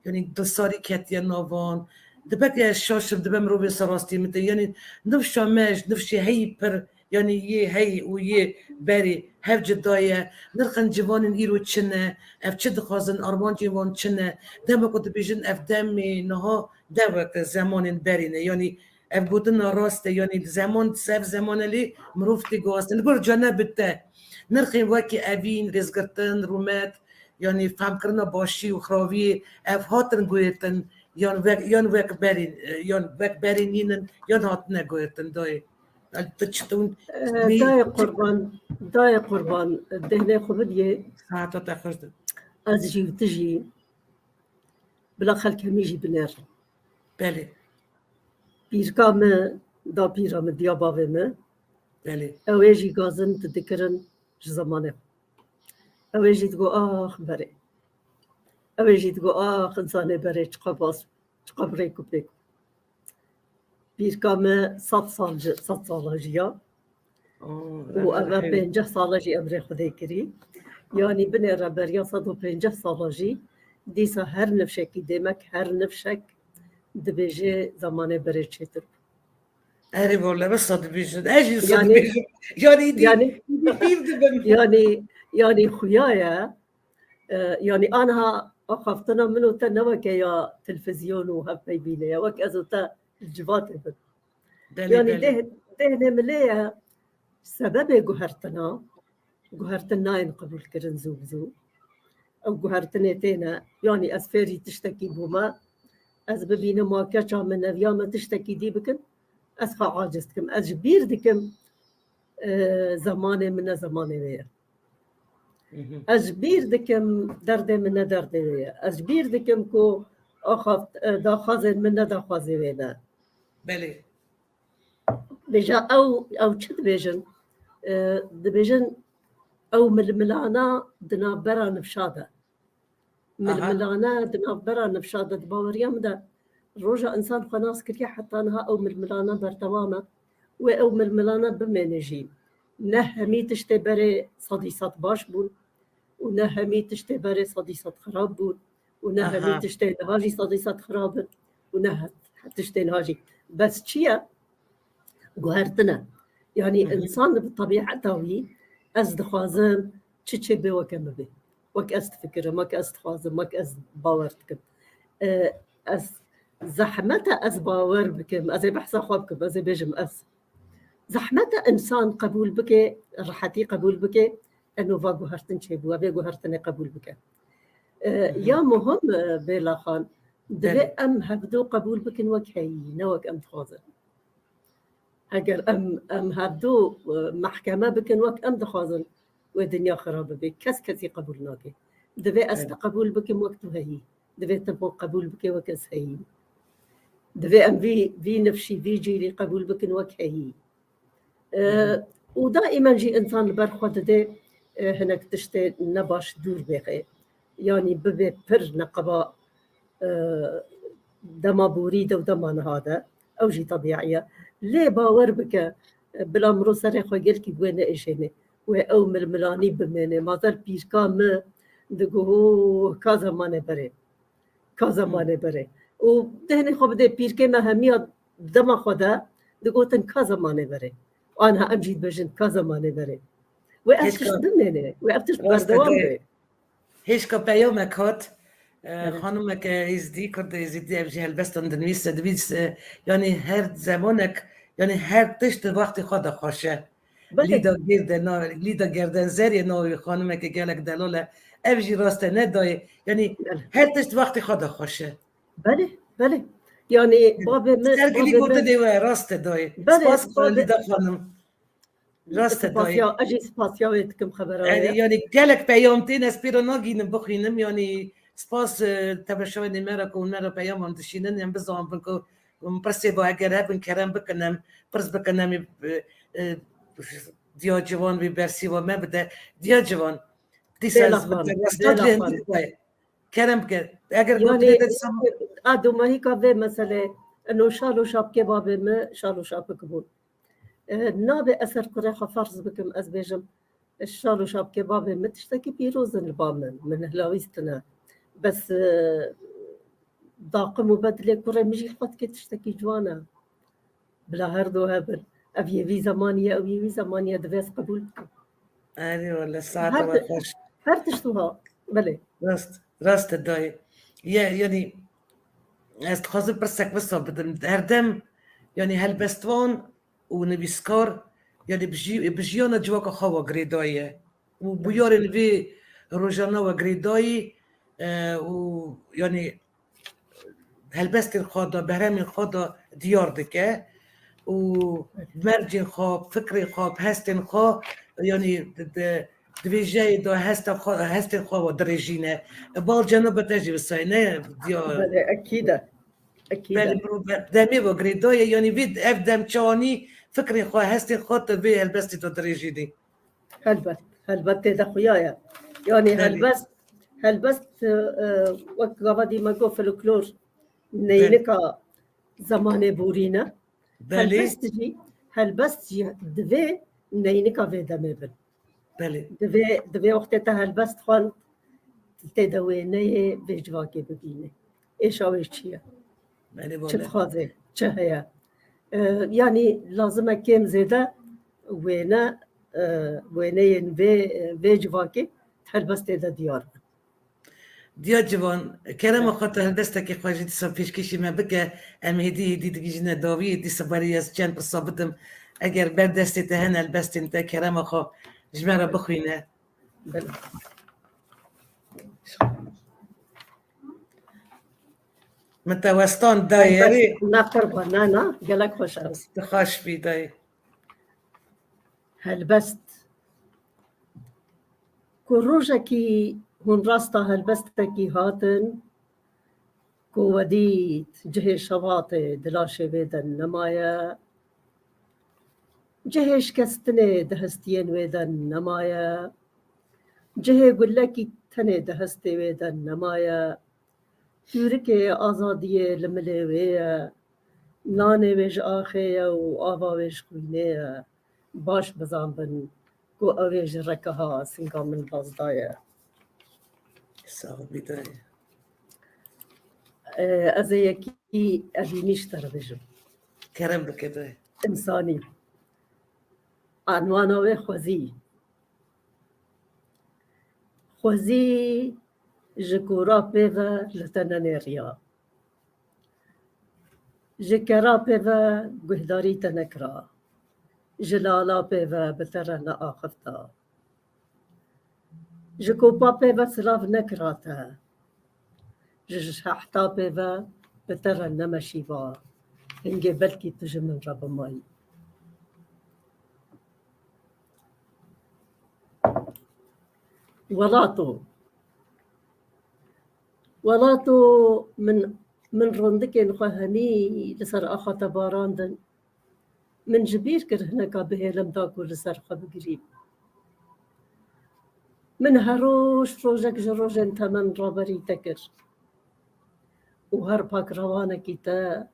يعني دصاري كاتيا نوفان دبك الشاشم دبا مروبي سراستي متى يعني نفش ماج نفش هي بر يعني هي ويه باري هف جدايا نرخن جوان إيرو تشنا اف تشد خازن أرمان جوان تشنا دم كنت بيجن اف دمي نها دوك زمان بارينا يعني اف بودنا راست يعني زمان سف زمان اللي مروفتي قواست نقول جنبته نرخي واكي أبين رزقتن رومات يعني فهم كرنا باشي وخراوي اف هاتن قويتن يان وك بارين نينن يان هاتنا قويتن داي التشتون داي قربان دهنا خبديه ساعات تاخذ از جي وتجي بلا خلك ميجي بنار بله بيركا ما دا بيرا من دياباوي ما بله اويجي غازن تذكرن زمانه اويجي تقول بري اويجي تقول انسان بري تقباس تقبريكو بيكو بيركا ما 100 سال جيا وأما 50 سال جي أمري خذي كري يعني بني ربريا 150 سال جي ديسا هر نفشك ديمك هر نفشك دبيجي زمانه بري تشتر أري والله بس صد بيجن أجي صد بيجن يعني خيايا يعني أنا أخفتنا منو تنوك يا تلفزيون وهبي بيني وك أزوتا الجبات يعني ده مليا سبب جوهرتنا قبول كرن زوبزو أو جوهرتنا تينا يعني أسفيري تشتكي بوما أز ببين ما كشا من أيام تشتكي دي بكن أسخا عاجزتكم أجبير دكم زمان من زمان ويا أجبير دكم درد من درد ويا أجبير دكم كو أخذ دا خازن من دا خازن وينا بله بيجا أو تشد بيجن دبيجن أو ململانا دنابرا نفشادة ململانا دنابرا نفشادة دباوريام دا روجا إنسان خناس كريا حتى أنها أو ململانا برتوانا وأو ململانا بمانجي نهمي تشتبري صديصات باش بون ونهمي تشتبري صديصات خراب بون ونهمي تشتي هاجي صديصات خراب ونهت تشتي هاجي بس تشيا جوهرتنا يعني إنسان بالطبيعة تاوي أز دخوازم تشي بي وكم بي وك أز تفكر ماك أز دخوازم ماك أز باورتكم أز زحمته أز باور بكم أز بحث خوابكم أز بيجم أز زحمته إنسان قبول بك راحتي قبول بك إنه فا جوهرتن شي بوا بي جوهرتن قبول بك يا مهم بلا خان دبي أم هبدو قبول بك وكهي نوك أم تخوازم اگر ام هبدو محکمه بکن وقت ام دخوازن و دنیا خراب بی کسی قبول ناکه دوی است قبول بکن وقت هایی دوی تبو قبول بکن وقت از هایی دوی ام وی نفشی وی جیری قبول بکن وقت هایی و دائما جی انسان برخواد ده هنک تشته نباش دور بخه يعني ببي بر نقبا دما بوريده ودما نهاده او جي طبيعيه ليه باور بك بالامر سري خو قلكي بوين اجيني او ململاني بمنه ما زال بيركا ما دغو كذا ما نبره ودهني خو بده بيركا ما هميه دما خدا دغوتن كذا ما نبره وانا امجيد بجن كذا ما نبره وقفتش ضمني وقفتش بردوام بي هیچ که پیامک هات بله. خانم که ازدی کرده ازدی افجی هلبستان دنویس دویس یعنی هر زمانک یعنی هر تشت وقتی خود خوشه بله لیدا گردن زری نوی خانم که گلک دلاله افجی راسته ندای یعنی بله هر تشت وقتی خود خوشه بله بله يعني بابي سرگلی گفته دیوه راسته دای بله سپاس بابي لیدا خانم راسته دای سپاسيا اجي سپاسيا ويتكم خبرايا يعني جالك بيومتين اسبيرو نوغي نبخينم يعني سباس تبشوي نمرة كون مرة بيوم عم تشينن يم بزوم بنكو مبرسي بو اگر هبن كرم بکنم برس بکنم ديا جوان بي برسي و ما بده ديا جوان ديس ديلا از خان وستاد ديلا خان لهندي كرم بك اگر قلت يعني لي سم ادو ما هيك في مسألة انه شالو شاب بابي ما شالو شاب كبون نابي اثر كريخة فرز بكم ازبيجم الشالو شاب بابي ما تشتكي بيروز البامن من هلاويستنا بس ضاق مبدلة كرة مجي خط كي تشتكي جوانا بلا هردو هبل ابي في زمانية ابي في زمانية دفيس قبول اني والله الساعة ما خوش هرتشتوها بلي راست داي يعني استخاذ برسك بس بدم هردم يعني هالبستوان ونبي سكار يعني بجيونا جواك خوا غريدايه وبيورن في روجانا وغريداي ويعني هالبست الخاضة بهرام الخاضة ديار دكه ومرجي خاب فكري خاب هستن خا يعني دویجه دو هستن خوا و درجینه بال جنوب تجي بساينه ديار بلي اكيد بله دمی و گریدای یعنی وید اف دم چانی فکری خواه هستی خود به هلبستی تو درجیدی هلبت ده خويايا يعني بله هلبست وقت غادي ما جو فلكلور نيلكا زمان بورينا بله هلبست جي دفي نيلكا في دمبل بله دفي وقت هلبست خال تدوي ني بجواكي ببيني ايش اويش شيء بله بله تخاذي هي يعني لازم كم زيادة وينا وينين في جواكي هلبست ده ديار دیا جوان کرم خاطر هلبسته که خواهی دیسا پیشکشی من بکه ام هدی دیگه داوی دیسا باری از چند بصابتم اگر بر دستی تهن هلبستین تا کرم خواه جمعه بخوینه بله متوستان دایری نا قربانا نا قالك خوش تخاش بی دای هلبست كروجكي هون راستا هلبستكي هاتن كو وديت جهي شواطئ دلاشي بيدا النمايا جهي شكستني دهستين ويدا النمايا جهي قلكي تني دهستي ويدا النمايا توركي آزادية لملوية ناني ويج آخية وآبا ويج خوينية باش بزامبن كو أويج ركها سنقا من بازدايا ساغ بی دای أزيكي أبي نشتر بجم کرم بکه دای إنساني عنوانا وخوزي خوزي جكورا بيفا لتناني ريا جكرا بيفا قهداري تنكرا جلالا بيفا بترنا آخفتا جكوبا بيفا سلاف نكراتا جشحتا بيفا بترنا مشيفا هنجي بلكي تجي من رب ماي ولاتو من رندكي نخهني لسر أخا تباراندن من جبير كرهنكا به لم تاكو لسر خبقريب من هروش روجك جروجن تمن رابري تكر وهر باك روانكي تا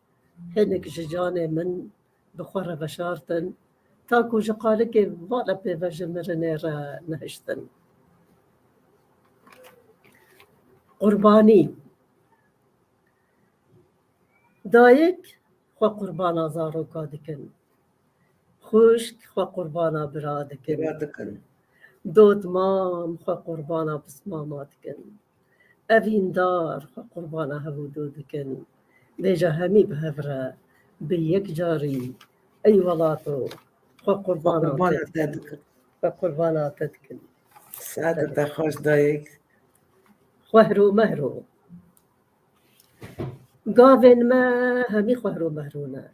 هنك ججاني من بخورة بشارتن تاكو جقالك والا بيفا جمرنيرا نهشتن قرباني دايك خو قربانا زارو كادكن خوشك خو قربانا برادكن برادکن دود مام خو قربانا بسمامات کن اوین دار خو قربانا هبو دود کن بیجا همی بهفره به یک جاری ای ولاتو خو قربانا قربان تد تدك خو قربانا تد کن سعادة خوش دايك خوهرو مهرو گاوین ما همی خوهرو مهرونه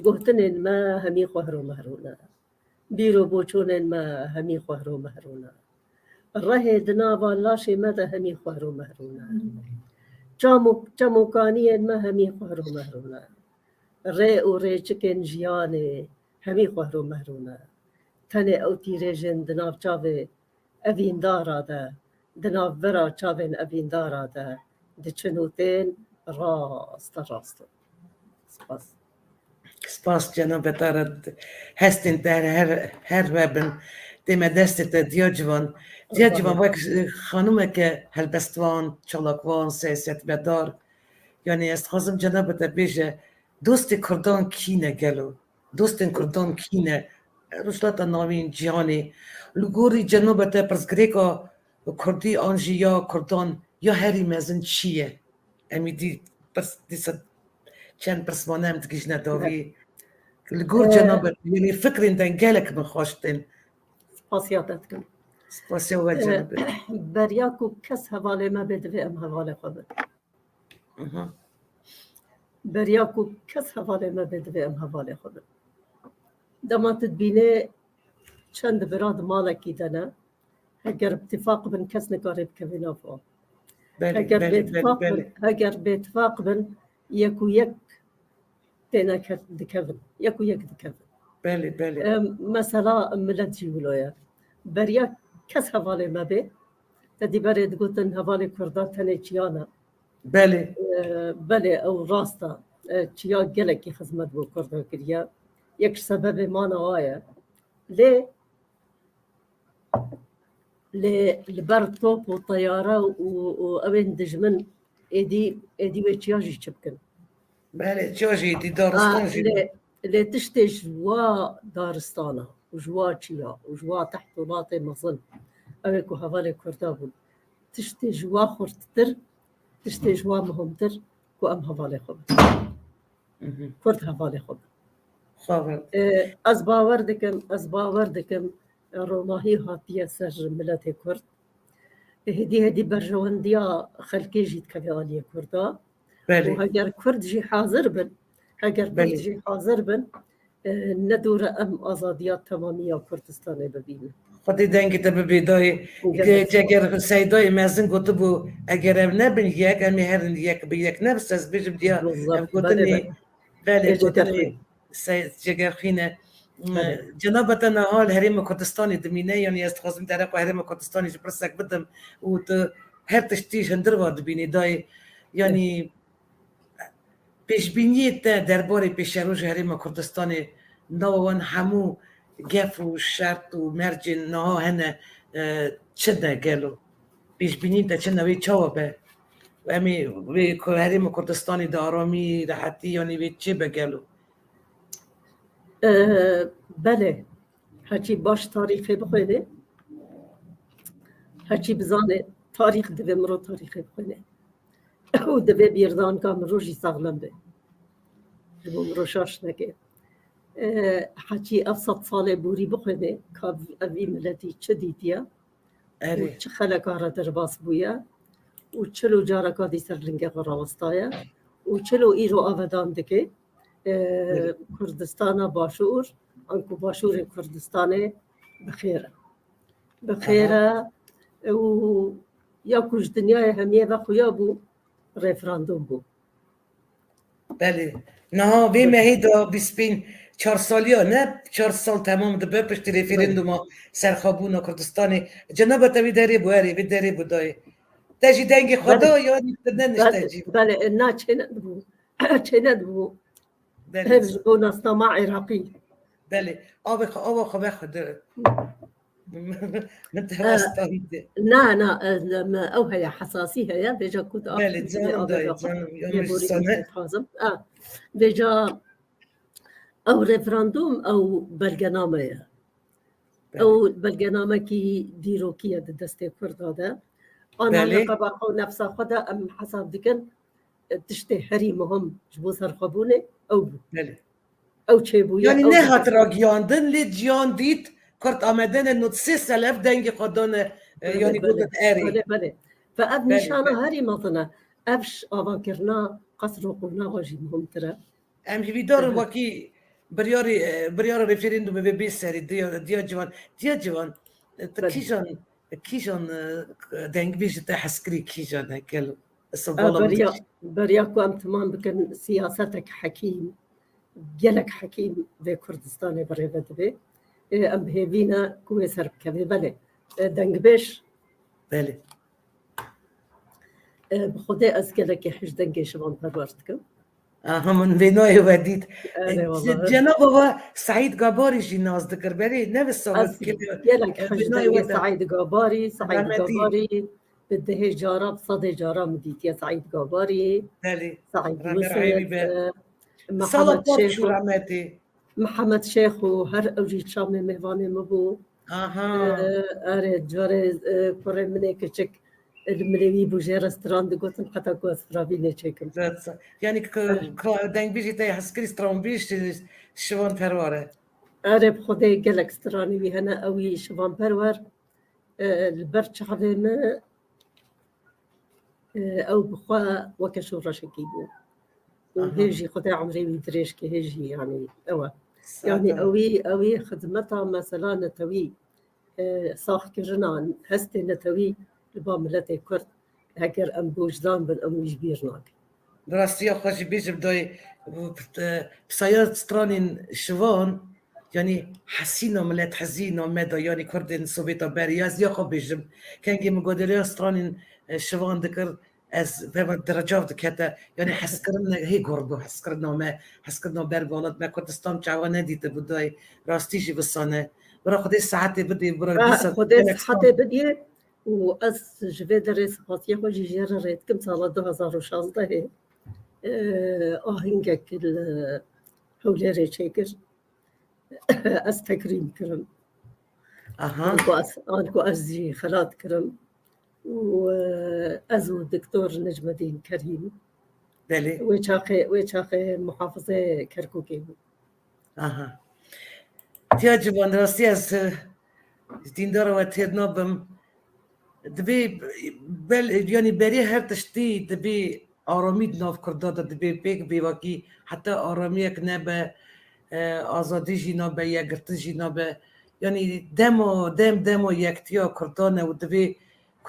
گهتنین ما همی خوهرو مهرونه بیرو بوچونین ما همی خوهرو مهرونه ره دناوا لاشی مده همی خوهرو مهرونه چموکانین ما همی خوهرو مهرونه ری و ری چکن جیانه همی خوهرو مهرونه تنه او تیرجن دناف چاوه اوین داراده دناف ورا چاوین اوین داراده دچنوتین راست سپاس سپاس جناب تارد هستین در هر وبن دیمه دستت دیاجوان وک خانومه که هلبستوان چالاکوان سیاست بدار یعنی است خواستم جناب تا بیجه دوست کردان کینه گلو دوست کردان کینه رشلات ناوین جیانی لگوری جناب تا پرس گریکا کردی آنجی یا کردان یا هری مزن چیه امی دی پرس دیسا چند پرسمانه هم تگیش نداوی لگور جناب یعنی فکر این گلک من خواشتین سپاسیاتت کن سپاسی و جناب بریاکو کس حواله ما بدوی ام حواله خود بریاکو کس حواله ما بدوی ام حواله خود دماتت بینه چند براد مالکی دنه اگر اتفاق بن کس نکاره بکوین آفا اگر به اتفاق بن یکو یک تینا دکوین یکو یک دکوین بله مثلا ملت جیولویا بریا کس حواله ما به تدی برید گوتن حواله کرده تنه چیانا بله او راستا چیا گلکی خدمت بو کرده کریا یک سبب ما نوایا لبر توپ و طیاره و اوین دجمن ایدی و چیاجی چبکن بله چیاجی دی دارستان جی تشتي جوا دارستانا وجوا چیا وجوا تحت ولاطي مظن اوكو هفالي كردابون تشتي جوا خورتتر تشتي جوا مهمتر كو ام هفالي خب كرد هفالي خب از باوردكم روناهي هاتيا سر ملتي كرد هدي برجوانديا خلقي جيت كفالي كردا وهجر كرد جي حاضر بن اگر بلجی حاضر بن ندور ام آزادیات تمامی کردستان ببینه خودی دنگی تا ببیدای جگر سیدای مزن گوته بو اگر ام نبین یک امی هرن یک به یک نفس از بیجم دیا ام گوتنی بله گوتنی سید جگر خینه جنابتا نهال حریم کردستانی دمینه یعنی است خواستم طرف حریم کردستانی جو پرسک بدم و تو هر تشتیش هندر واد بینی دای یعنی پیشبینی درباره پیشروش حریم کردستان نوان همو گف و شرط و مرجن نه هنه چه نگلو پیشبینی تا چه نوی چاوبه و امی وی حریم کردستان دارامی راحتی یعنی وی چه بگلو بله هرچی باش تاریخی بخوینه هرچی بزانه تاریخ دوی مرو تاریخی بخوینه او دوی بیردان که مروجی ساغلم به دو مروشاش نگه حچی افصد سال بوری بخونه که اوی ملتی چه دیدیا و چه خلقاره در باس بویا و چلو جارکا دی سر لنگه غراوستایا و چلو ایرو آودان دکه کردستان باشور انکو باشور کردستان بخیره و یا کش دنیای همیه و خویا بو رفراندوم بو بله نه وی مهیدا بیسپین 4 سالیا نه 4 سال تمام ده بپشت رفراندوم سرخابون کردستانی جناب تاوی داری بو هری وی داری بو دای تجی دنگ خدا یا ننشتجی بله نه چه ندبو حفظ بو ناسنامه عراقی بله آب خواه خود نه او هي حساسيه يا بيجا كنت بيجا او ريفراندوم او بلغنامه او بلگنامکی دیروکیه دسته کرداده آنها بله. لقبا نفسا خدا ام حساب دکن تشته هری مهم جبو سرخبونه او بو بله. او چه بویه یعنی او نه بو. خاطر گیاندن لی جیان دید کرد آمدن انو 3000 دنگ خودانه یعنی بله گودت اری. بله بله فأب بله، نشانه بله. هری مطنه ابش آوا کرنا قصر و قونا واجی مهم تره ام هیوی دارن وکی بریار رفرندوم به بی سری دیا جوان تا بله. کیجان دنگ بیش تا حسکری کیجان هکل سوالا بریا کو ام تمام بکن سیاستك حكيم جلك حكيم في كردستان بري بدبي ام بهيفينا كوي سرب كبي بله دنگ بيش بله بخدي أزكالك يحج دنگي شبان پرورتكم همون بینای ودید أنا والله جناب بابا سعید گاباری جی ناز دکر بله نوست أز جلك حج بینای دنگي ودید سعيد قاباري سعيد رحمتی قاباري بده جارة بصدي جارة مديت يا سعيد قاباري بله سعيد رحمه رحیمی وسد به سالا محمد پاک شيخ شو رحمتی محمد شيخ وهر أوجي شامي مهواني مبو آها آره جاره کره منه کچک الملوی بوجه رستوران ده گفتم حتی کو اسفرابی نچکم یعنی دنگ بیشی تا حسکری سترام بیش شوان پرواره آره بخوده گلک استرانی وی هنه اوی شوان پرور البرچ عظيمة أو بخوا وكشو رشكي بو وهيجي خدا عمري مدريش كي هيجي يعني أوا يعني أوي خدمتها مثلا نتوي صاح كرنان هستي نتوي لباملتي كرت هكر أم بوجدان بن أم يجبيرناك دراستی خوشی بیش بدای بسیار سترانین شوان یعنی حسینا ملت حزینا مدا یعنی کردن سویتا بریاز یا خب بیشم کنگی مقداری سترانین شوان دکر از به درجات دکته یعنی حس کردن هی گردو حس کردن ما حس کردن برگالات ما کردستان چوانه دیده بدای راستیشی بسانه برای خودی ساعتی بدی برای دیسا خودی ساعتی بدی وأس جبه درس خاطيه وجي جيرا ريت كم سالة 2016 آهنگك الحوليري شيكر أس تكريم كرم أنكو أزجي خلات كرم وأزو الدكتور نجم الدين كريم بلي ويشاقي محافظة كركوكي اها تيجبان راستي از دیندار و تیرنابم دبی بل یعنی بری هر تشتی دبی آرامی ناف کرداد دبی بیگ بیواکی حتی آرامی یک نبه آزادی جینا به یگرتی جینا به یعنی دمو یکتیا کردانه و دبی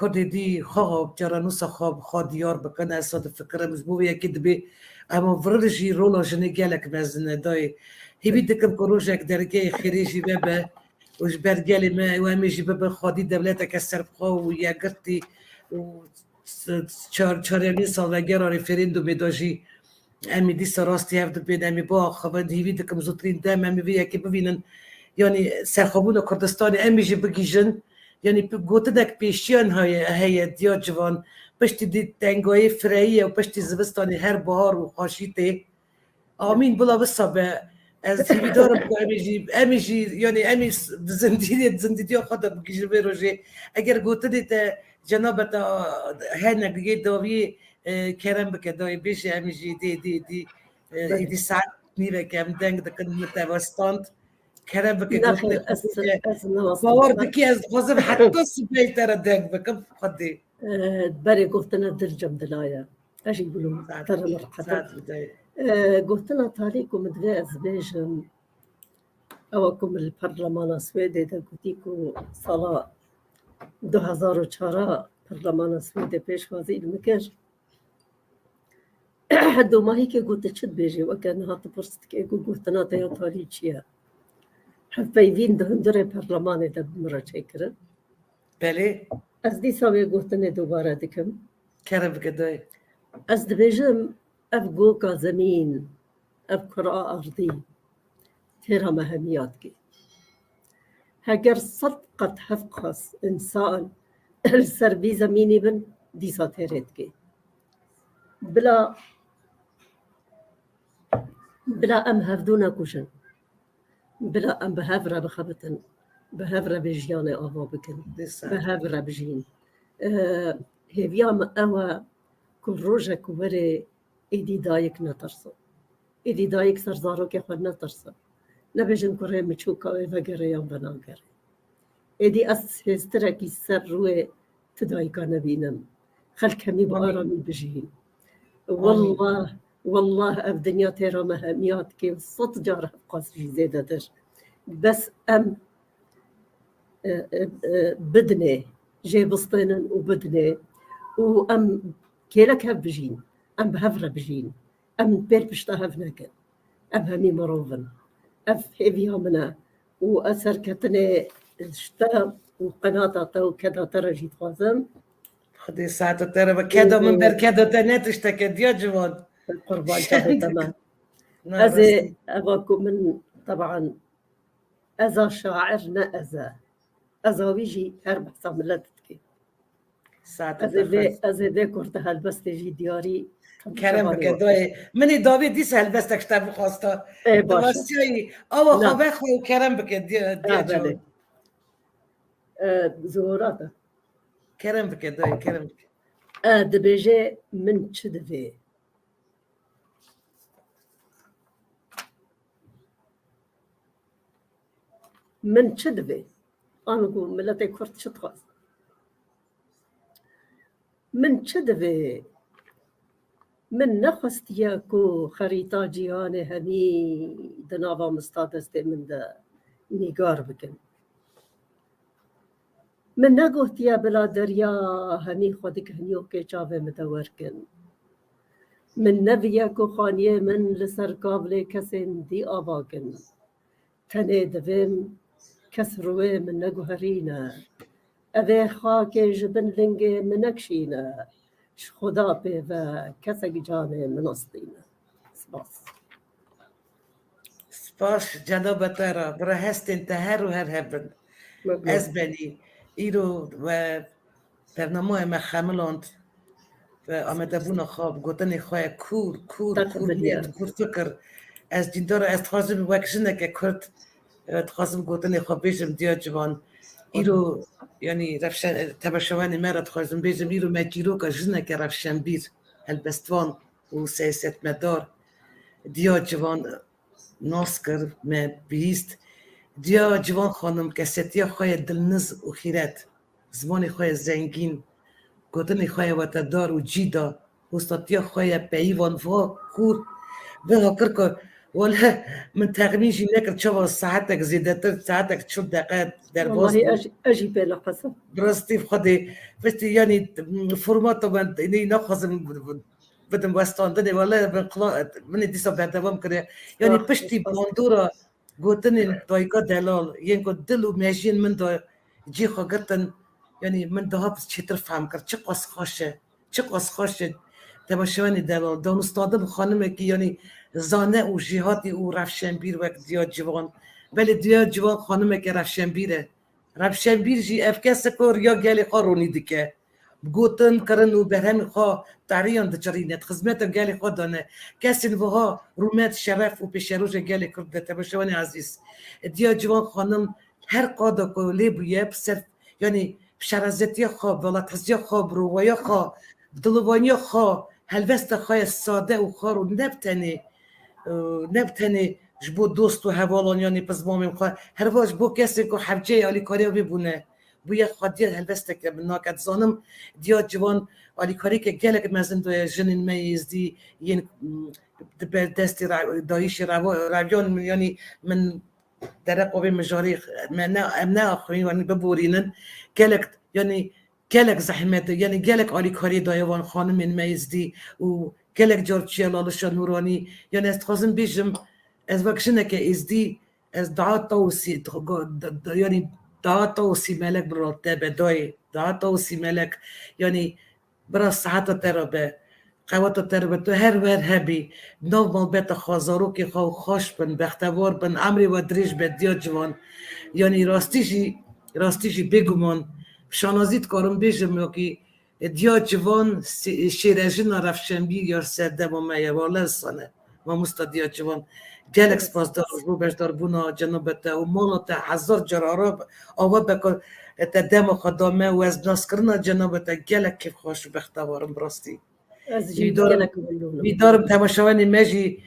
کردی دی خواب جرانوس خواب دیار بکنه اصاد فکرم از بو یکی دبی اما ورجی رولا جنی گلک مزنه دای هیوی دکم کروجک درگه خیریجی ببه وش برجالي ما واميجي بابا خادي دولتك السربخو ويا قرتي و چهارمی سال وگرا رفرندوم داجی امی دیسا راستی هفته بین امی با خبر هیوی دکم زودترین دم امی ویا که ببینن یعنی سرخابون کردستان امی جی بگیجن یعنی گوتدک پیشیان های دیا جوان پشتی دی دنگای فرعیه و پشتی زبستانی هر بهار و خاشیته آمین بلا بسا از هیوی دارم که امیجی یعنی امی زندگی خدا بگیجه بروژه اگر گوته دیتا جنابت هنگ دیگه داوی کرم بکه دای بیشه امیجی دی ساعت نیره که هم دنگ دکن متوستاند کرم بکه گوته باور دکی از خوزم حتی سبیل تر دنگ بکم خودی بري قلتنا درجم دلايا ايش يقولون ترى مرحبا قلتنا تاريكم دغاز بيجم اوكم البرلمان السويدي دا قلتيكو صلاة 2004 برلمان السويدي بيشوازي المكر حدو ما هيك قلت تشد بيجي وكان هات برستك قلتنا تيا تاريخيا حفايفين دهندري برلمان دا بمرة شكرا بله از دي ساوي قلتنا دوباره دكم کرم بکه دای از دبيجم أبقوك زمين أبكرة أرضي ترى مهمياتك هجر صدقة هفقس إنسان السربي زميني بن دي ساتيرتك بلا أم هفدونا كوشن بلا أم بهافرة بخبتن به هفره بجیان آوا بکن دیسا به هفره بجین هیویام اوه کل روژه کوره ایدی دایک نترسو ایدی دایک سرزارو که خود نترسو نبیجن کره مچوکاوی وگره یا بناگره ایدی از هسترکی سر روی تدایکا نبینم خلق همی با آرامی بجین والله اف دنیا تیرا مهمیات که صد جاره قاسجی زیده در بس ام بدنه جي بسطينن وبدنه وام كيلك هف بجين ام بهفره بجين ام بير بشتهف نكن ام همي مروفن اف هيفيا منا واثر كتني شتا وقناطة تو كذا ترجي خوازم خدي ساعة ترى كذا من بر كذا تنتش تكد يا جوان القربان شاهد تمام نعم أزي أباكم من طبعا أزا شاعرنا أزا ويجي هرب حسام ملتك ساعة أزي ذي كرت هالبس تجي دياري كرم بكدوي مني داوي ديس هالبس تكتب خواستا إيه باشا دوستي أو خبر خو كرم بكد يا جوان زوراتا كرم بكدوي كرم دبيجي من تشدفي من تشدفي أنا أقول ملتي كرت شتخاص من تشدفي من نخست ياكو خريطة جياني همي دنابا مستادستي من دا نيقار بكن من نقوت يا بلا دريا همي خودك هنيو كي جاوه مدوركن من نبياكو خانيه من لسر قابل كسين دي آواكن تنه دویم کس روی من نگوهرینه اوه خاک جبن لنگ منکشینه خدا پی و کسک جانه مناستینه سپاس جناب تارا برا هستین تهر و هر هبن از بنی ایرو و برنامه ما خملاند و آمده بونا خواب گوتنی خواه کور فکر از دیندار از تخواستم وکشنه که کرد تخواستم گوتنی خواب بیشم دیا جوان ایرو یعنی رفشن تبشوانی مرا تخواستم بیشم ایرو مجیرو که جنه که رفشن بیر البستوان و سیاست مدار دیا جوان ناسکر ما بیست دیا جوان خانم که ستیا خواه دلنز و خیرت زمانی خواه زنگین گوتنی خواه وطدار و جیدا وستاتیا خواه پیوان و کور به هکر که ولی من تقمیشی نکرد چه ساعتک زیادتر ساعتک 4 دقیقه در باز والله اجی بلا قسم براستی خودی بستی یعنی فرماتو من اینی نخواستم بدم وستاندنی ولی من دیسا بردوام کرده یعنی پشتی باندورا گوتنی دایگا دلال یعنی دل و میشین من دا جی خواهرتن یعنی من ده ها چطور فهم کرد چه قاس خوشه تماشوانی دلال دانستادم خانمه که یعنی زانه و جهاتی و رفشنبیر وقت دیا جوان بله دیا جوان خانمه که رفشنبیر جی افکس کور یا گلی خارونی دیگه گوتن کرن و برهم خواه تاریان دچارینت خدمت گلی خود دانه کسی نوها رومت شرف و پیشروش گلی کرده تماشوانی عزیز دیا جوان خانم هر قادا که لیبویه صرف یعنی شرازتی خواب ولاتزی خواب رویا خواب دلوانی خواب هلوست خواه ساده و خارو نبتنی جبو دوست و حوالان یعنی پزمامیم خواه هر واج بو کسی که حبجه آلی کاری ببونه بوی خودی هلوسته که بناکت زانم دیا جوان آلی کاری که گلک مزن دوی جنین میزدی یعنی دستی دایشی رویان یعنی من در قوی مجاری نه آخوین یعنی ببورینن گلک یعنی گلک زحمت یعنی گلک آلی کاری دایوان خانم این میزدی و گلک جارچی لالشا نورانی یعنی از خواستم بیشم از وکشنه که ازدی از دعا توسی ملک براته بدای دعا توسی ملک یعنی برا ساعت ترابه قوات ترابه تو هر ور هبی نو مال بیت خوازارو که خواو خوش بن بختوار بن عمری و دریج به دیا جوان یعنی راستیشی بگمان شانازید کارم بیشم یا که دیا جوان شیرجین رفشنبیر یا سرده با میواله سانه ما مستدیا جوان گلک سپاس دار رو بشدار بونا جنوبته و مالته 1000 جراره آوا بکن دم خدامه و از ناس کردن جنوبته گلک کیف خوش بختوارم براستی از جیب گلک ممنونم میدارم تماشاوانی مجی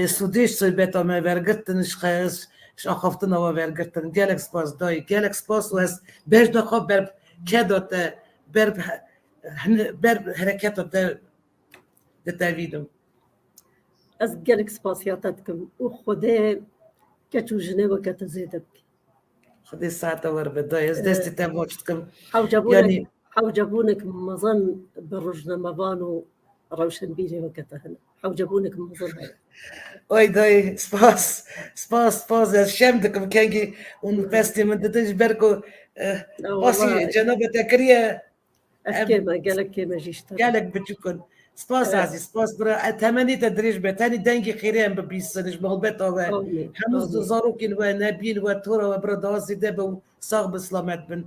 سودیش صحبتا ما ورگرتنش خیز شاخفتن و ورگرتن گلک سپاس دای گلک سپاس و از بجد خواب بر کداته بر حرکت دتاویدم از گلک سپاسیاتت کم و خوده کچو جنه کت زیده بکی خدي ساعة ور بداية دستي تبوش كم حوجبونك حوجبونك مظن بالرجل مبانو روشن بيري وقتها حوجبونك مظن هاي اوي داي سباس شمدكم كانجي ونفستي من تتج بركو باسي جنوب تكريا أكيما قالك كيما جيشتر قالك بتشكن سباس عزيز سباس برا تمني تدريج بتاني دنجي خيرين ببيسنج مغلبت او حمز زاروكين ونبيل وتورا وبردازي دبو صاغب سلامت بن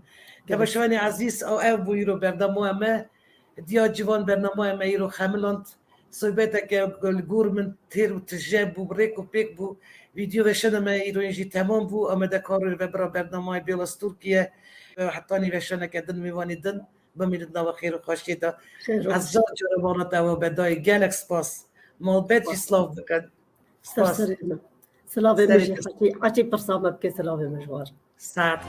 كبشواني عزيز او ابو يرو برنامج ما ديا جوان برنامج ما يرو خملانت صحبتك الجور من تير وتجاب وبريك وبيك بو فيديو وشنا ما يرو يجي تمام بو اما دكار ببرا برنامج بيلاس تركيا حطاني وشنا كدن ميواني دن بميلدنا وخير وخاشيدا عزاز جربانا توا بداي جالك سباس مال بيت يسلاف بكن سپاس سلاوه مجی حتی برسامه بکه سلاوه مجوار ساعت